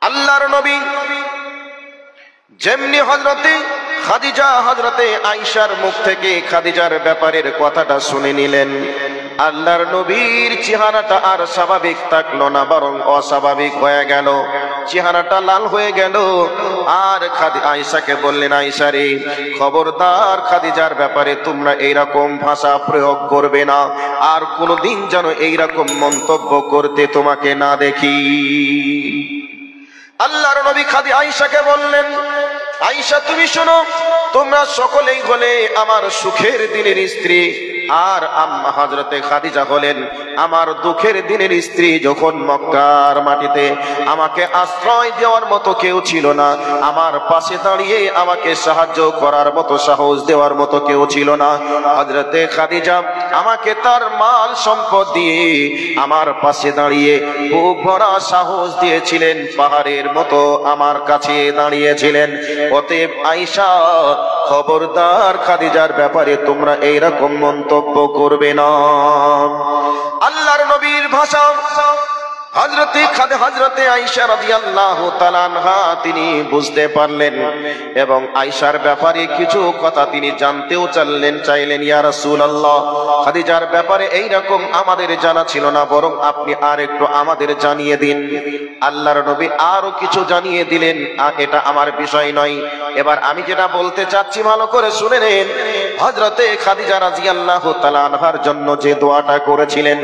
আল্লাহর নবী যেমনি হযরতে খাদিজা হযরতে আয়েশার মুখ থেকে খাদিজার ব্যাপারের কথাটা শুনে নিলেন, আল্লাহর নবীর চেহারাটা আর স্বাভাবিক থাকলো না, বরং অস্বাভাবিক হয়ে গেল, চেহারাটা লাল হয়ে গেল। আর আয়েশাকে বললেন, আয়েশা রে, খবরদার খাদিজার ব্যাপারে তোমরা এইরকম ভাষা প্রয়োগ করবে না, আর কোনোদিন যেন এইরকম মন্তব্য করতে তোমাকে না দেখি। আল্লাহর নবী আয়েশাকে বললেন, আয়েশা তুমি শোনো, তোমরা সকলেই হলে আমার সুখের দিনের স্ত্রী, আর আম্মা হযরতে খাদিজা হলেন আমার দুঃখের দিনের স্ত্রী। যখন মক্কার মাটিতে আমাকে আশ্রয় দেওয়ার মতো কেউ ছিল না, আমার পাশে দাঁড়িয়ে আমাকে সাহায্য করার মতো, সাহস দেওয়ার মতো কেউ ছিল না, হযরতে খাদিজা আমাকে তার মাল সম্পদ দিয়ে আমার পাশে দাঁড়িয়ে বুক ভরা সাহস দিয়েছিলেন, পাহাড়ের মতো আমার কাছে দাঁড়িয়েছিলেন। অতএব আয়েশা, খবরদার খাদিজার ব্যাপারে তোমরা এইরকম মন্তব্য করবে না। আল্লাহর নবীর ভাষা হযরতে আয়েশা রাদিয়াল্লাহু তাআলা আনহা তিনি বুঝতে পারলেন, এবং আয়েশার ব্যাপারে কিছু কথা তিনি জানতেও চাইলেন। ইয়া রাসূলুল্লাহ, খাদিজার ব্যাপারে এইরকম আমাদের জানা ছিল না, বরং আপনি আর একটু আমাদের জানিয়ে দিন। আল্লাহর নবী আরো কিছু জানিয়ে দিলেন, এটা আমার বিষয় নয়। এবার আমি যেটা বলতে চাচ্ছি ভালো করে শুনে নেন। হযরতে খাদিজা রাদিয়াল্লাহু তাআলা আনহার জন্য যে দোয়াটা করেছিলেন,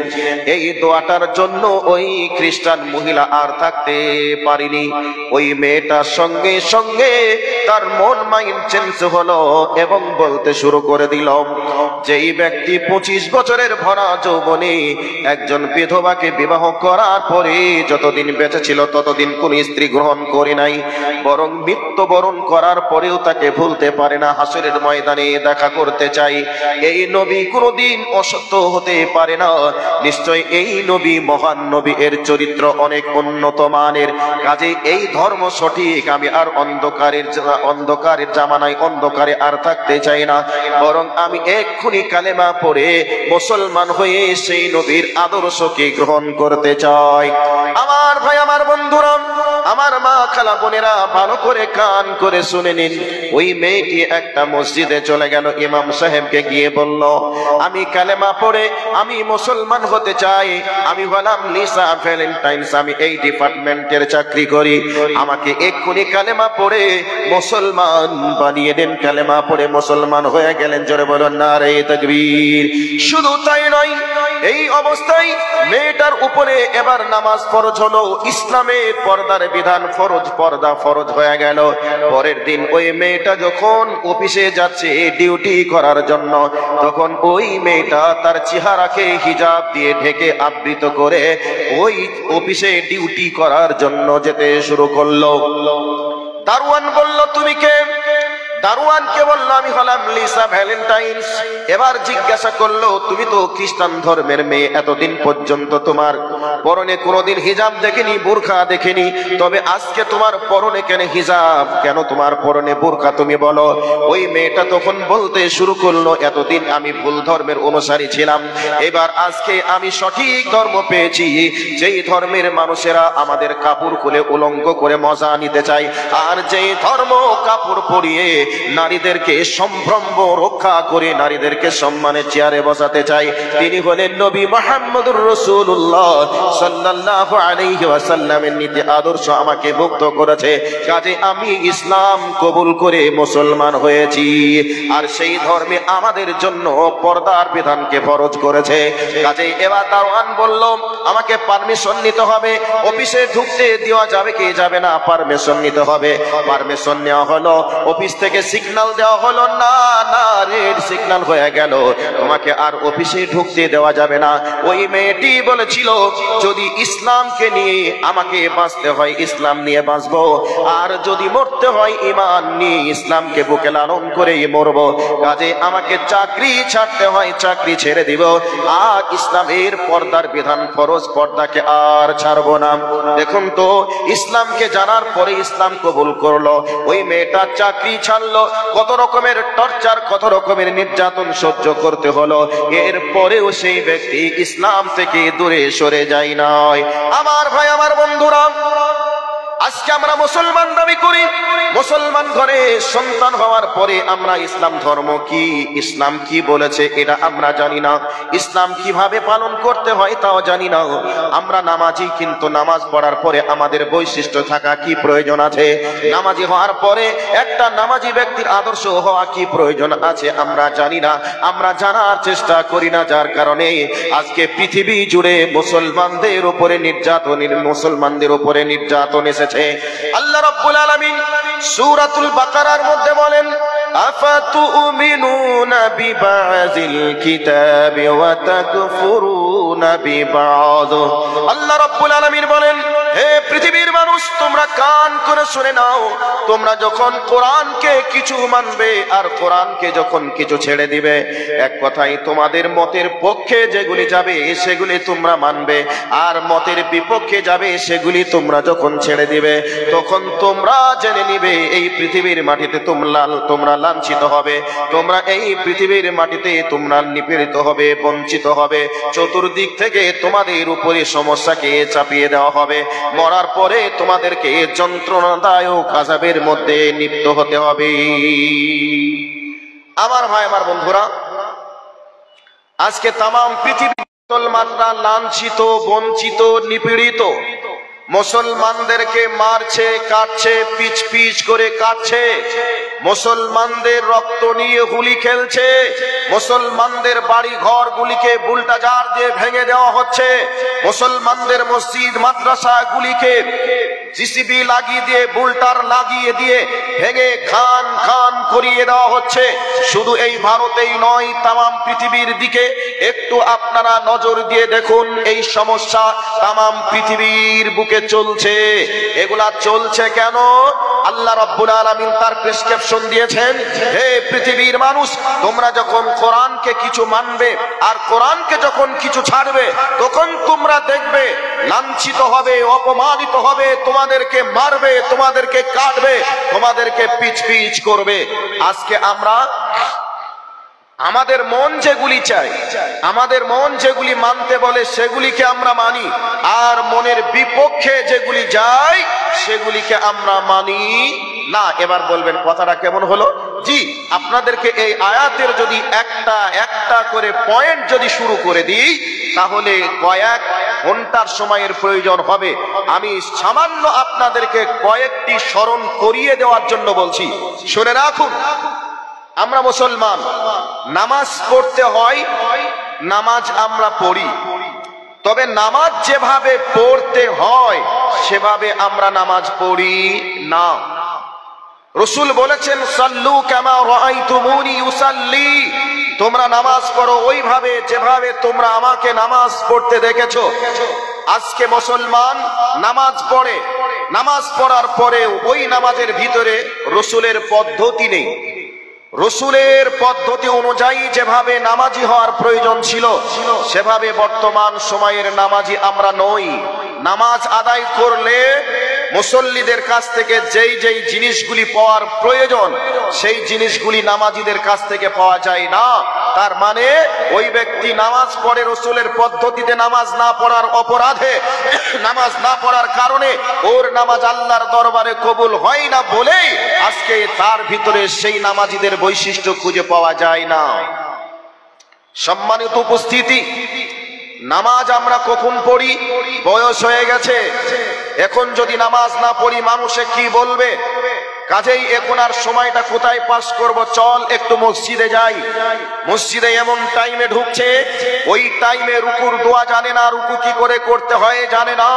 এই দোয়াটার জন্য ওই খ্রিস্টান মহিলা আর থাকতে পারিনি। ওই মেয়েটার সঙ্গে সঙ্গে তার মন মাইন্ড চেঞ্জ হলো এবং বলতে শুরু করে দিল, যেই ব্যক্তি 25 বছরের ভরা যৌবনে একজন বিধবাকে বিবাহ করার পরে যতদিন বেঁচে ছিল ততদিন কোন স্ত্রী গ্রহণ করে নাই, বরং মৃত্যুবরণ করার পরেও তাকে ভুলতে পারে না, হাসরের ময়দানে দেখা করতে চাই, এই নবী কোনদিন অসত্য হতে পারে না। নিশ্চয় এই নবী মহান নবী, এর চরিত্র অনেক উন্নত মানের, কাজে এই ধর্ম সঠিক। আমি আর অন্ধকারের জামানায় অন্ধকারে আর থাকতে চাই না, বরং আমি এক্ষুনি কালেমা পড়ে মুসলমান হয়ে সেই নবীর আদর্শকে গ্রহণ করতে চাই। আমার ভাই, আমার বন্ধুরা, আমার মা খালা বোনেরা, ভালো করে কান করে শুনে নিন। ওই মেয়েটি একটা মসজিদে চলে গেল, ইমাম সাহেবকে গিয়ে বলল, আমি কালেমা পড়ে আমি মুসলমান হতে চাই, আমি হলাম লিসা ভ্যালেন্টাইন্স, আমি এই ডিপার্টমেন্টের চাকরি করি, আমাকে এক্ষুনি কালেমা পড়ে মুসলমান বানিয়ে দেন। কালেমা পড়ে মুসলমান হয়ে গেলেন। জোরে বলুন নারে তাকবীর। শুধু তাই নয়, এই অবস্থায় মেয়েটার উপরে এবার নামাজ ফরজ হলো, ইসলামের পর্দার বিধান পর্দা ফরজ হয়ে গেল। পরের দিন ওই মেয়েটা যখন অফিসে যাচ্ছে ডিউটি করার জন্য, তখন ওই মেয়েটা তার চেহারাকে হিজাব দিয়ে ঢেকে আবৃত করে ওই অফিসে ডিউটি করার জন্য যেতে শুরু করলো। দারোয়ান বলল, তুমি কে? দারোয়ানকে বলল, আমি হলাম লিসা ভ্যালেন্টাইন্স। এবার জিজ্ঞাসা করলো, তুমি তো খ্রিস্টান ধর্মের মেয়ে, এতদিন পর্যন্ত তোমার পরনে কোনোদিন হিজাব দেখেনি, বোরখা দেখেনি, তবে আজকে তোমার পরনে কেন হিজাব, কেন তোমার পরনে বোরখা, তুমি বলো। ওই মেয়েটা তখন বলতে শুরু করলো, এতদিন আমি ভুল ধর্মের অনুসারী ছিলাম, এবার আজকে আমি সঠিক ধর্ম পেয়েছি, যেই ধর্মের মানুষেরা আমাদের কাপড় খুলে উলঙ্গ করে মজা নিতে চায়, আর যেই ধর্ম কাপড় পরিয়ে নারীদেরকে সম্ভ্রম রক্ষা করে নারীদেরকে সম্মানের চেয়ারে বসাতে চাই, তিনি হলেন নবী মুহাম্মদুর রাসূলুল্লাহ সাল্লাল্লাহু আলাইহি ওয়াসাল্লামের নীতি আদর্শ আমাকে মুক্ত করেছে, কাজে আমি ইসলাম কবুল করে মুসলমান হয়েছি। আর সেই ধর্মে আমাদের জন্য পর্দার বিধানকে ফরজ করেছে। কাজে এবার দারোয়ান বলল, আমাকে পারমিশন নিতে হবে, অফিসে ঢুকতে দেওয়া যাবে কি যাবে না, পারমিশন নিতে হবে। পারমিশন নেওয়া হলো, অফিস থেকে সিগন্যাল দেওয়া হলো, না না, রেড সিগন্যাল হয়ে গেল, তোমাকে আর অফিসে ঢুকতে দেওয়া যাবে না। ওই মেয়েটি বলেছিল, যদি ইসলামকে নিয়ে আমাকে বাঁচতে হয় ইসলাম নিয়ে বাঁচবো, আর যদি মরতে হয় ঈমান নিয়ে ইসলামকে বুকে লালন করেই মরবো, কাজে আমাকে চাকরি ছাড়তে হয় চাকরি ছেড়ে দিব, আর ইসলামের পর্দার বিধান ফরজ, পর্দাকে আর ছাড়বো না। দেখুন তো, ইসলামকে জানার পরে ইসলাম কবুল করলো, ওই মেয়েটা চাকরি ছাড়লো, কত রকমের টর্চার, কত রকমের নির্যাতন সহ্য করতে হলো, এরপরেও সেই ব্যক্তি ইসলাম থেকে দূরে সরে যায় নাই। আমার ভাই, আমার বন্ধুরা, আজকে আমরা মুসলমান দাবি করি, মুসলমান ঘরে সন্তান হওয়ার পরে আমরা ইসলাম ধর্ম কি, ইসলাম কি বলেছে এটা আমরা জানি না, ইসলাম কিভাবে পালন করতে হয় তাও জানি না। আমরা নামাজি, কিন্তু নামাজ পড়ার পরে আমাদের বৈশিষ্ট্য থাকা কি প্রয়োজন আছে, নামাজি হওয়ার পরে একটা নামাজি ব্যক্তির আদর্শ হওয়া কি প্রয়োজন আছে আমরা জানি না, আমরা জানার চেষ্টা করি না। যার কারণে আজকে পৃথিবী জুড়ে মুসলমানদের উপরে নির্যাতন এসেছে। আল্লাহ রাব্বুল আলামিন সূরাতুল বাকারার মধ্যে বলেন, আফাতুমিনুনা বিবাযিল কিতাবি ওয়া তাকফুরুনা বিবায। আল্লাহ রাব্বুল আলামিন বলেন, হে পৃথিবীর মানুষ, তোমরা কান করে শুনে নাও, তোমরা যখন কোরআনকে কিছু মানবে আর কোরআনকে যখন কিছু ছেড়ে দিবে, এক কথাই তোমাদের মতের পক্ষে যেগুলি যাবে সেগুলি তোমরা মানবে, আর মতের বিপক্ষে যাবে সেগুলি তোমরা যখন ছেড়ে দিবে, তখন তোমরা জেনে নিবে এই পৃথিবীর মাটিতে তোমরা লাঞ্ছিত হবে, তোমরা এই পৃথিবীর মাটিতে তোমরা নিপীড়িত হবে, বঞ্চিত হবে, চতুর্দিক থেকে তোমাদের উপরে সমস্যাকে চাপিয়ে দেওয়া হবে, মরার পরে তোমাদেরকে যন্ত্রণাদায়ক আযাবের মধ্যে লিপ্ত হতে হবে। আমার ভাই, আমার বন্ধুরা, আজকে তাম পৃথিবী মুসলমানরা লাঞ্ছিত, বঞ্চিত, নিপীড়িত। মুসলমানদেরকে মারছে, কাটছে, পিচ পিচ করে কাটছে, মুসলমানদের রক্ত নিয়ে হুলি খেলছে, মুসলমানদের বাড়ি ঘর গুলিকে বুলডোজার দিয়ে ভেঙে দেওয়া হচ্ছে, মুসলমানদের মসজিদ মাদ্রাসা গুলিকে জিসিবি লাগিয়ে দিয়ে, বুলটার লাগিয়ে দিয়ে ভেঙে খান খান করিয়ে দেওয়া হচ্ছে। শুধু এই ভারতেই নয়, তাম পৃথিবীর দিকে একটু আপনারা নজর দিয়ে দেখুন, এই সমস্যা তাম পৃথিবীর বুকে চলছে। এগুলা চলছে কেন? আল্লাহ রাব্বুল আলামিন তার প্রেসক্রিপশন দিয়েছেন, হে পৃথিবীর মানুষ, তোমরা যখন কোরআনকে কিছু মানবে আর কোরআনকে যখন কিছু ছাড়বে, তখন তোমরা দেখবে লাঞ্ছিত হবে, অপমানিত হবে, তোমাদেরকে মারবে, তোমাদেরকে কাটবে, তোমাদেরকে পিচ পিচ করবে। আজকে আমরা আমাদের মন যেগুলি চাই, আমাদের মন যেগুলি মানতে বলে সেগুলিকে আমরা মানি, আর মনের বিপক্ষে যেগুলি যায় সেগুলিকে আমরা মানি না। এবার বলবেন কথাটা কেমন হলো? জি, আপনাদেরকে এই আয়াতের যদি একটা একটা করে পয়েন্ট যদি শুরু করে দিই, তাহলে কয়েক ঘন্টার সময়ের প্রয়োজন হবে। আমি সামান্য আপনাদেরকে কয়েকটি স্মরণ করিয়ে দেওয়ার জন্য বলছি, শুনে রাখুন। আমরা মুসলমান, নামাজ পড়তে হয়, নামাজ আমরা পড়ি, তবে নামাজ যেভাবে পড়তে হয় সেভাবে আমরা নামাজ পড়ি না। রাসূল বলেছেন, সাল্লু কামা রাআইতুমুনি উসাল্লি, তোমরা নামাজ পড়ো ওইভাবে যেভাবে তোমরা আমাকে নামাজ পড়তে দেখেছো। আজকে মুসলমান নামাজ পড়ে, নামাজ পড়ার পরে ওই নামাজের ভিতরে রাসূলের পদ্ধতি নেই। রাসূলের পদ্ধতি অনুযায়ী যেভাবে নামাজি হওয়ার প্রয়োজন ছিল সেভাবে বর্তমান সময়ের নামাজি আমরা নই। নামাজ আদায় করলে মুসল্লিদের কাছ থেকে যেই যেই জিনিসগুলি পাওয়ার প্রয়োজন সেই জিনিসগুলি নামাজিদের কাছ থেকে পাওয়া যায় না। তার মানে ওই ব্যক্তি নামাজ পড়ে রাসূলের পদ্ধতিতে নামাজ না পড়ার অপরাধে, নামাজ না পড়ার কারণে ওর নামাজ আল্লাহর দরবারে কবুল হয় না বলেই আজকে তার ভিতরে সেই নামাজিদের বৈশিষ্ট্য খুঁজে পাওয়া যায় না। সম্মানিত উপস্থিতি, নামাজ আমরা কখন পড়ি? বয়স হয়ে গেছে, এখন যদি নামাজ না পড়ি মানুষে কি বলবে? কাজেই এখন আর সময়টা কোথায় পাস করব, চল একটু মসজিদে যাই। মসজিদে এমন টাইমে ঢুকছে, ওই টাইমে রুকুর দোয়া জানে না, রুকু কি করে করতে হয় জানে না।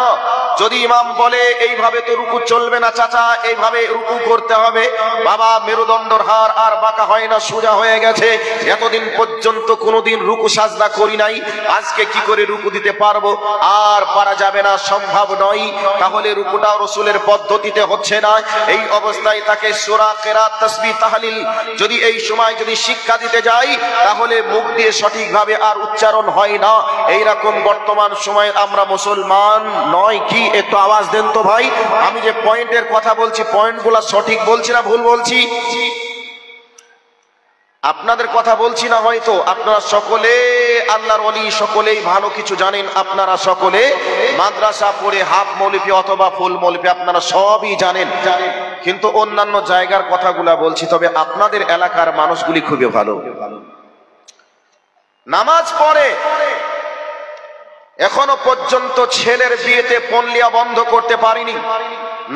যদি ইমাম বলে এইভাবে তো রুকু চলবে না চাচা, এইভাবে রুকু করতে হবে, বাবা মেরুদণ্ডর হাড় আর বাঁকা হয় না, সোজা হয়ে গেছে, এতদিন পর্যন্ত কোনোদিন রুকু সাজদা করি নাই, আজকে কি করে রুকু দিতে পারবো? আর পারা যাবে না, সম্ভব নয়। তাহলে রুকুটাও রাসূলের পদ্ধতিতে হচ্ছে না। এই অবস্থায় তাকে সূরা, কিরাত, তাসবিহ, তাহলিল যদি এই সময় যদি শিক্ষা দিতে যাই তাহলে মুখ দিয়ে সঠিকভাবে আর উচ্চারণ হয় না। এইরকম বর্তমান সময়ে আমরা মুসলমান নয় কি? একটু আওয়াজ দেন তো ভাই। আমি যে পয়েন্টের কথা বলছি পয়েন্টগুলো সঠিক বলছি না ভুল বলছি? আপনাদের কথা বলছি না, হয়তো আপনারা সকলে আল্লাহর ওলি, সকলেই ভালো কিছু জানেন, আপনারা সকলে মাদ্রাসা পড়ে হাফ মৌলবি অথবা ফুল মৌলবি আপনারা সবই জানেন, কিন্তু অন্যান্য জায়গার কথাগুলা বলছি। তবে আপনাদের এলাকার মানুষগুলি খুবই ভালো, নামাজ পড়ে, এখনো পর্যন্ত ছেলের বিয়েতে পনলিয়া বন্ধ করতে পারিনি,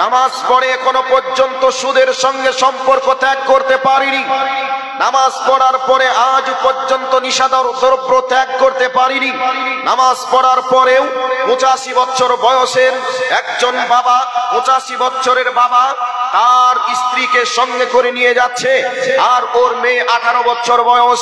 নামাজ পড়ে এখনো পর্যন্ত সুদের সঙ্গে সম্পর্ক ত্যাগ করতে পারিনি, নামাজ পড়ার পরে আজ পর্যন্ত নিষিদ্ধ ত্যাগ করতে পারিনি, নামাজ পড়ার পরেও 85 বছর বয়সের একজন বাবা, 85 বছরের বাবা তার স্ত্রীকে সঙ্গে করে নিয়ে যাচ্ছে, আর ওর মেয়ে 18 বছর বয়স,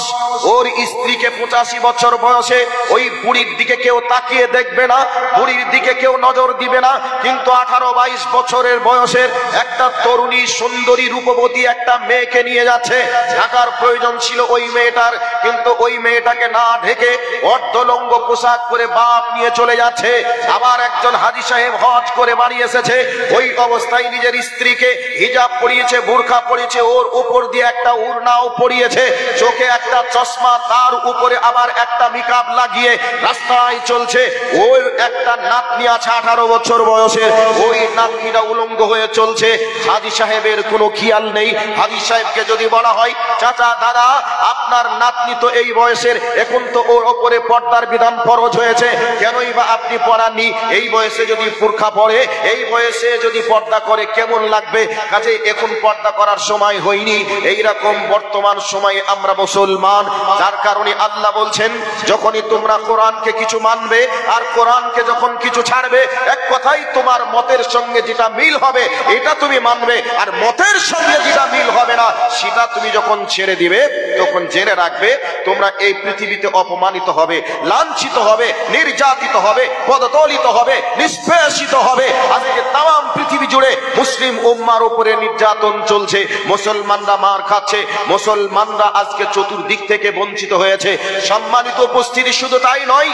ওর স্ত্রীকে 85 বছর বয়সে ওই বুড়ির দিকে কেউ তাকিয়ে দেখবে না, বুড়ির দিকে কেউ নজর দিবে না, কিন্তু 18-22 বছরের বয়সের একটা তরুণী সুন্দরী রূপবতী একটা মেয়েকে নিয়ে যাচ্ছে। ঢাকার প্রয়োজন ছিল ওই মেয়েটার, কিন্তু ওই মেয়েটাকে না ঢেকে অর্ধলঙ্গ পোশাক করে বাপ নিয়ে চলে যাচ্ছে। আবার একজন হাজী সাহেব হজ করে বাড়ি এসেছে, ওই অবস্থায় নিজের স্ত্রীকে হিজাব পরিয়েছে, বুরখা পরিয়েছে, ওর উপর দিয়ে একটা উড়নাও পরিয়েছে, চোখে একটা চশমা, তার উপরে আবার একটা মেকআপ লাগিয়ে রাস্তায় চলছে। ওর একটা নাতনি আছে 18 বছর বয়সের, ওই নাতনিটা উলঙ্গ হয়ে চলছে। হাজী সাহেবের কোনো খেয়াল নেই। হাজী সাহেবকে যদি বলা হয়, চাচা দাদা আপনার নাতনি তো এই বয়সের, এখন তো ওর ওপরে পর্দার বিধান ফরজ হয়েছে, কেনই বা আপনি পড়াননি? এই বয়সে যদি বুরখা পরে, এই বয়সে যদি পর্দা করে কেমন লাগবে? কাজে এখন পর্দা করার সময় হয়নি। এইরকম বর্তমান সময়ে আমরা মুসলমান, যার কারণে আল্লাহ বলছেন যখনই তোমরা কোরআনকে কিছু মানবে আর কোরআনকে যখন কিছু ছাড়বে, এক কথাই তোমার মতের সঙ্গে যেটা মিল হবে এটা তুমি মানবে, আর মতের সঙ্গে যেটা মিল হবে না সেটা তুমি যখন ছেড়ে দিবে, তখন জেনে রাখবে তোমরা এই পৃথিবীতে অপমানিত হবে, লাঞ্ছিত হবে, নির্যাতিত হবে, পদদলিত হবে, নিষ্পেষিত হবে। আজকে তাম পৃথিবী জুড়ে মুসলিম উম্মার উপরে নির্যাতন চলছে, মুসলমানরা মার খাচ্ছে, মুসলমানরা আজকে চতুর্দিক থেকে বঞ্চিত হয়েছে। সম্মানিত উপস্থিতি, শুধু তাই নয়,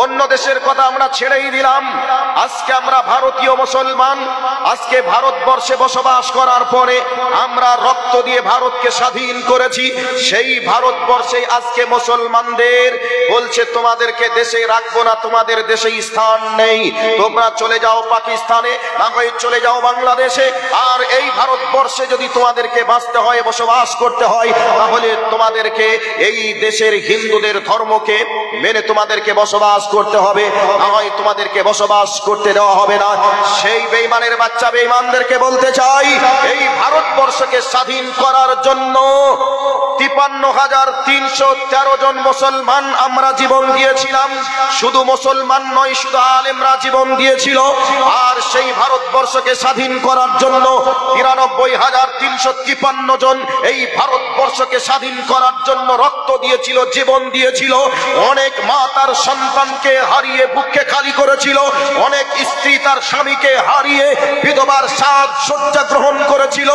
অন্য দেশের কথা আমরা ছেড়েই দিলাম, আজকে আমরা ভারতীয় মুসলমান, আজকে ভারতবর্ষে বসবাস করার পরে আমরা রক্ত দিয়ে ভারতকে স্বাধীন করেছি। সেই ভারতবর্ষে আজকে মুসলমানদের বলছে তোমাদেরকে দেশে রাখবো না, তোমাদের দেশে স্থান নেই, তোমরা চলে যাও পাকিস্তানে, না হয় চলে যাও বাংলাদেশে, আর এই ভারতবর্ষে যদি তোমাদেরকে বাঁচতে হয়, বসবাস করতে হয়, তাহলে তোমাদেরকে এই দেশের হিন্দুদের ধর্মকে মেনে তোমাদেরকে বসবাস করতে হবে, না হয় তোমাদেরকে বসবাস করতে দেওয়া হবে না। সেই বেঈমানের বাচ্চা বেঈমানদেরকে বলতে চাই, এই ভারতবর্ষকে স্বাধীন করার জন্য 53,313 জন মুসলমান আমরা জীবন দিয়েছিলাম। শুধু মুসলমান নয়, শুধু আলেমরা জীবন দিয়েছিল। আর সেই ভারতবর্ষকে স্বাধীন করার জন্য 93,353 জন এই ভারতবর্ষকে স্বাধীন করার জন্য রক্ত দিয়েছিল, জীবন দিয়েছিল। অনেক মা তার সন্তানকে হারিয়ে বুককে খালি করেছিল, অনেক স্ত্রী তার স্বামীকে হারিয়ে বিধবার সাজ সজ্জা গ্রহণ করেছিল।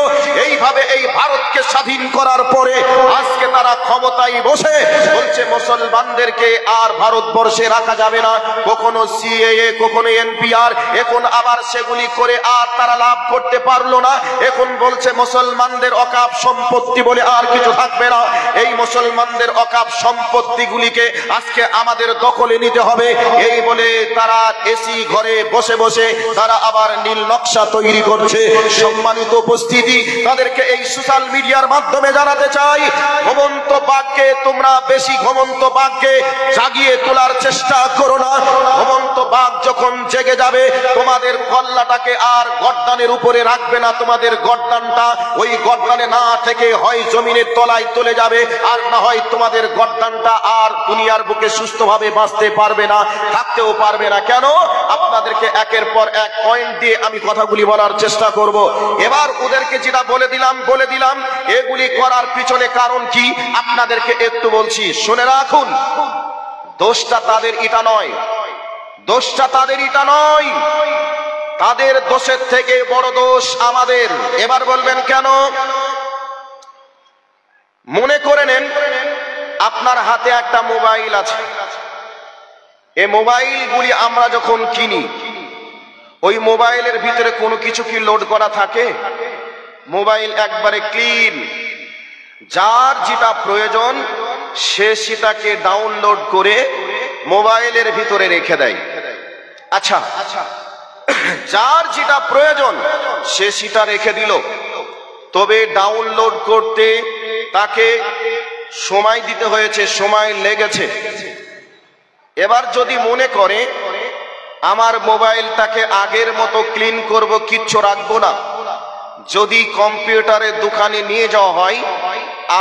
এইভাবে এই ভারতকে স্বাধীন করার পরে আজকে তারা ক্ষমতায় বসে বলছে মুসলমানদেরকে আর ভারতবর্ষে রাখা যাবে না, কখনো সিএএ, কখনো এনপিআর, এখন আবার সেগুলি করে আর তারা লাভ করতে পারলো না। এখন বলছে মুসলমানদের অকাপ সম্পত্তি বলে আর কিছু থাকবে না, এই মুসলমানদের অকাপ সম্পত্তিগুলিকে আজকে আমাদের দখলে নিতে হবে, এই বলে তারা এসি ঘরে বসে বসে তারা আবার নীল নকশা তৈরি করছে। সম্মানিত উপস্থিতি, তাদেরকে এই সোশ্যাল মিডিয়ার মাধ্যমে জানাতে চাই, ঘুমন্ত বাঘকে তোমরা বেশি ঘুমন্ত বাঘকে জাগিয়ে তোলার চেষ্টা করো না। ঘুমন্ত বাঘ যখন জেগে যাবে, তোমাদের কল্লাটাকে আর গর্দানের উপরে রাখবে না, তোমাদের গর্দানটা ওই গর্দানে না থেকে হয় জমিনের তলায় চলে যাবে, আর না হয় তোমাদের গর্দানটা আর দুনিয়ার বুকে সুস্থভাবে বাঁচতে পারবে না, থাকতেও পারবে না। কেন? আপনাদেরকে একের পর এক পয়েন্ট দিয়ে আমি কথাগুলি বলার চেষ্টা করব। এবার ওদেরকে যেটা বলে দিলাম, এগুলি করার পিছনে কারণ কি আপনাদেরকে একটু বলছি, শুনে রাখুন। দোষটা তাদের এটা নয়, দোষটা তাদের এটা নয়, তাদের দোষের থেকে বড় দোষ আমাদের। এবার বলবেন কেন? মনে করে নেন আপনার হাতে একটা মোবাইল আছে, এই মোবাইলগুলি আমরা যখন কিনি, ওই মোবাইলের ভিতরে কোনো কিছু কি লোড করা থাকে? মোবাইল একবারে ক্লিন, যার যেটা প্রয়োজন সে সেটাকে ডাউনলোড করে মোবাইলের ভিতরে রেখে দেয়। আচ্ছা, যার যেটা প্রয়োজন সে সেটা রেখে দিল, তবে ডাউনলোড করতে তাকে সময় দিতে হয়েছে, সময় লেগেছে। এবার যদি মনে করে আমার মোবাইলটাকে আগের মতো ক্লিন করব, কিচ্ছু রাখবো না, যদি কম্পিউটারের দোকানে নিয়ে যাওয়া হয়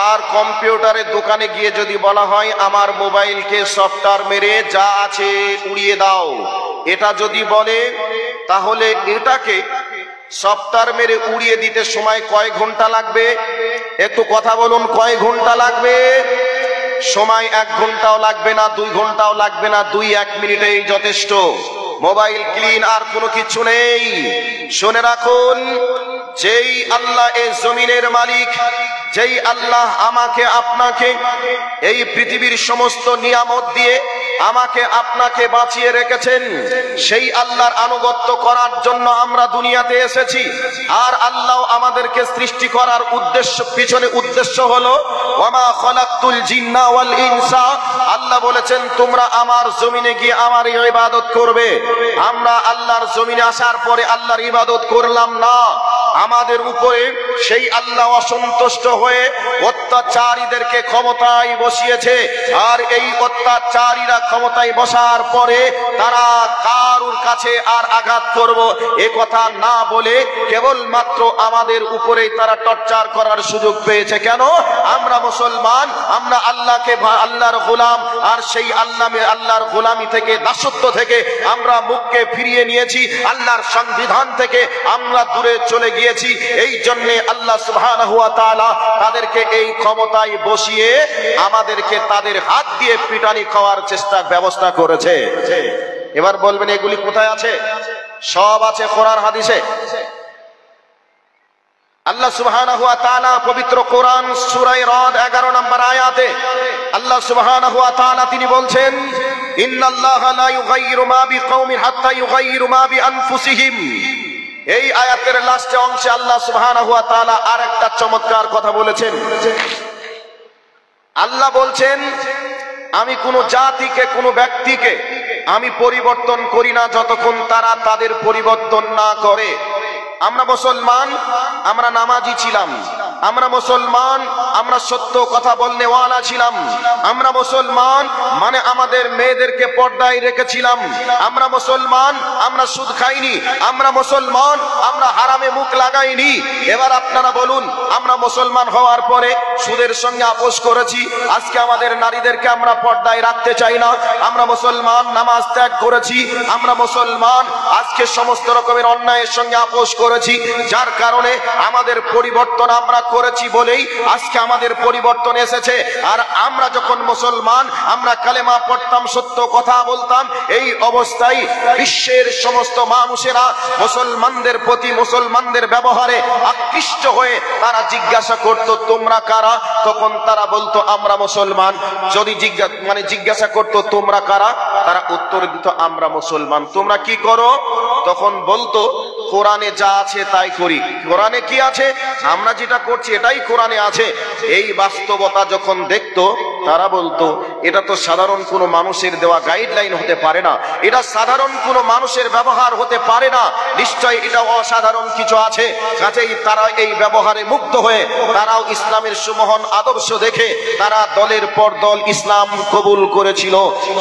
আর কম্পিউটারের দোকানে গিয়ে যদি বলা হয় আমার মোবাইলকে সফটওয়্যার মেরে যা আছে উড়িয়ে দাও, এটা যদি বলে, তাহলে এটাকে সফটওয়্যার মেরে উড়িয়ে দিতে সময় কয় ঘন্টা লাগবে? একটু কথা বলুন, কয় ঘন্টা লাগবে? সময় 1 ঘন্টাও লাগবে না, 2 ঘন্টাও লাগবে না, 2-1 মিনিটেই যথেষ্ট। মোবাইল ক্লিন, আর কোনো কিছু নেই। শুনে রাখুন, যেই আল্লাহ এই জমিনের মালিক, যেই আল্লাহ আমাকে আপনাকে এই পৃথিবীর সমস্ত নিয়ামত দিয়ে আমাকে আপনাকে বাঁচিয়ে রেখেছেন, সেই আল্লাহর আনুগত্য করার জন্য আমরা দুনিয়াতে এসেছি। আর আল্লাহ আমাদেরকে সৃষ্টি করার উদ্দেশ্য, পিছনে উদ্দেশ্য হলো ওয়ামা খালাকতুল জিন্না ওয়াল ইনসা। আল্লাহ বলেছেন তোমরা আমার জমিনে গিয়ে আমার ইবাদত করবে। আমরা আল্লাহর জমিনে আসার পরে আল্লাহর ইবাদত করলাম না, আমাদের উপরে সেই আল্লাহ অসন্তুষ্ট হয়ে অত্যাচারীদেরকে ক্ষমতায় বসিয়েছে। আর এই অত্যাচারীরা ক্ষমতায় বসার পরে তারা কারুর কাছে আর আঘাত করব এ কথা না বলে কেবলমাত্র আমাদের উপরেই তারা টর্চার করার সুযোগ পেয়েছে। কেন? আমরা মুসলমান, আমরা আল্লাহকে, আল্লাহর গোলাম, আর সেই আল্লাহর গোলামি থেকে, দাসত্ব থেকে আমরা মুখকে ফিরিয়ে নিয়েছি, আল্লাহর সংবিধান থেকে আমরা দূরে চলে গিয়েছি। এই জন্য আল্লাহ সুবহানাহু ওয়া তাআলা তাদেরকে এই ক্ষমতায় বসিয়ে আমাদেরকে তাদের হাত দিয়ে পিটানি খাওয়ার ব্যবস্থা করেছে। এবার বলবেন এগুলি কোথায় আছে? সব আছে কোরআন হাদিসে। আল্লাহ সুবহানাহু ওয়া তাআলা পবিত্র কোরআন সূরা রাদ 11 নম্বর আয়াতে আল্লাহ সুবহানাহু ওয়া তাআলা তিনি বলছেন, ইন্নাল্লাহা লা ইউগাইয়িরু মা বিকাউমিন হাত্তা ইউগাইয়িরু মা বিআনফুসিহিম। এই আয়াতের লাস্টে অংশে আল্লাহ সুবহানাহু ওয়া তাআলা আরেকটা চমৎকার কথা বলেছেন। আল্লাহ বলছেন, আমি কোন জাতিকে, কোন ব্যক্তিকে আমি পরিবর্তন করি না যতক্ষণ তারা তাদের পরিবর্তন না করে। আমরা মুসলমান, আমরা নামাজি ছিলাম, আমরা মুসলমান, আমরা সত্য কথা বলনেওয়ালা ছিলাম, আমরা মুসলমান মানে আমাদের মেয়েদেরকে পর্দায় রেখেছিলাম, আমরা মুসলমান, আমরা সুদ খাইনি, আমরা মুসলমান, আমরা হারামে মুখ লাগাইনি। এবার আপনারা বলুন, আমরা মুসলমান হওয়ার পরে সুদের সঙ্গে আপোষ করেছি, আজকে আমাদের নারীদেরকে আমরা পর্দায় রাখতে চাই না। আমরা মুসলমান, নামাজ ত্যাগ করেছি, আমরা মুসলমান, আজকে সমস্ত রকমের অন্যায়ের সঙ্গে আপোষ করেছি, যার কারণে আমাদের পরিবর্তন আমরা করেছি বলেই আজকে আমাদের পরিবর্তন এসেছে। আর আমরা যখন মুসলমান, আমরা কালেমা পড়তাম, সত্য কথা বলতাম, এই অবস্থায় বিশ্বের সমস্ত মানুষেরা মুসলমানদের প্রতি, মুসলমানদের ব্যবহারে আকৃষ্ট হয়ে তারা জিজ্ঞাসা করত তোমরা কারা? তখন তারা বলতো আমরা মুসলমান। যদি জিজ্ঞাসা করতো তোমরা কারা, তারা উত্তর দিত আমরা মুসলমান। তোমরা কি করো? তখন বলতো কোরআনে যা আছে তাই করি। কোরআনে কি আছে? আমরা যেটা করছি এটাই কোরআনে আছে। এই বাস্তবতা যখন দেখতো তারা বলতো এটা তো সাধারণ কোনো মানুষের দেওয়া গাইডলাইন হতে পারে না, এটা সাধারণ কোনো মানুষের ব্যবহার হতে পারে না, নিশ্চয় এটা অসাধারণ কিছু আছে। কাজেই তারা এই ব্যবহারে মুগ্ধ হয়ে তারাও ইসলামের সুমহান আদর্শ দেখে তারা দলের পর দল ইসলাম কবুল করেছিল।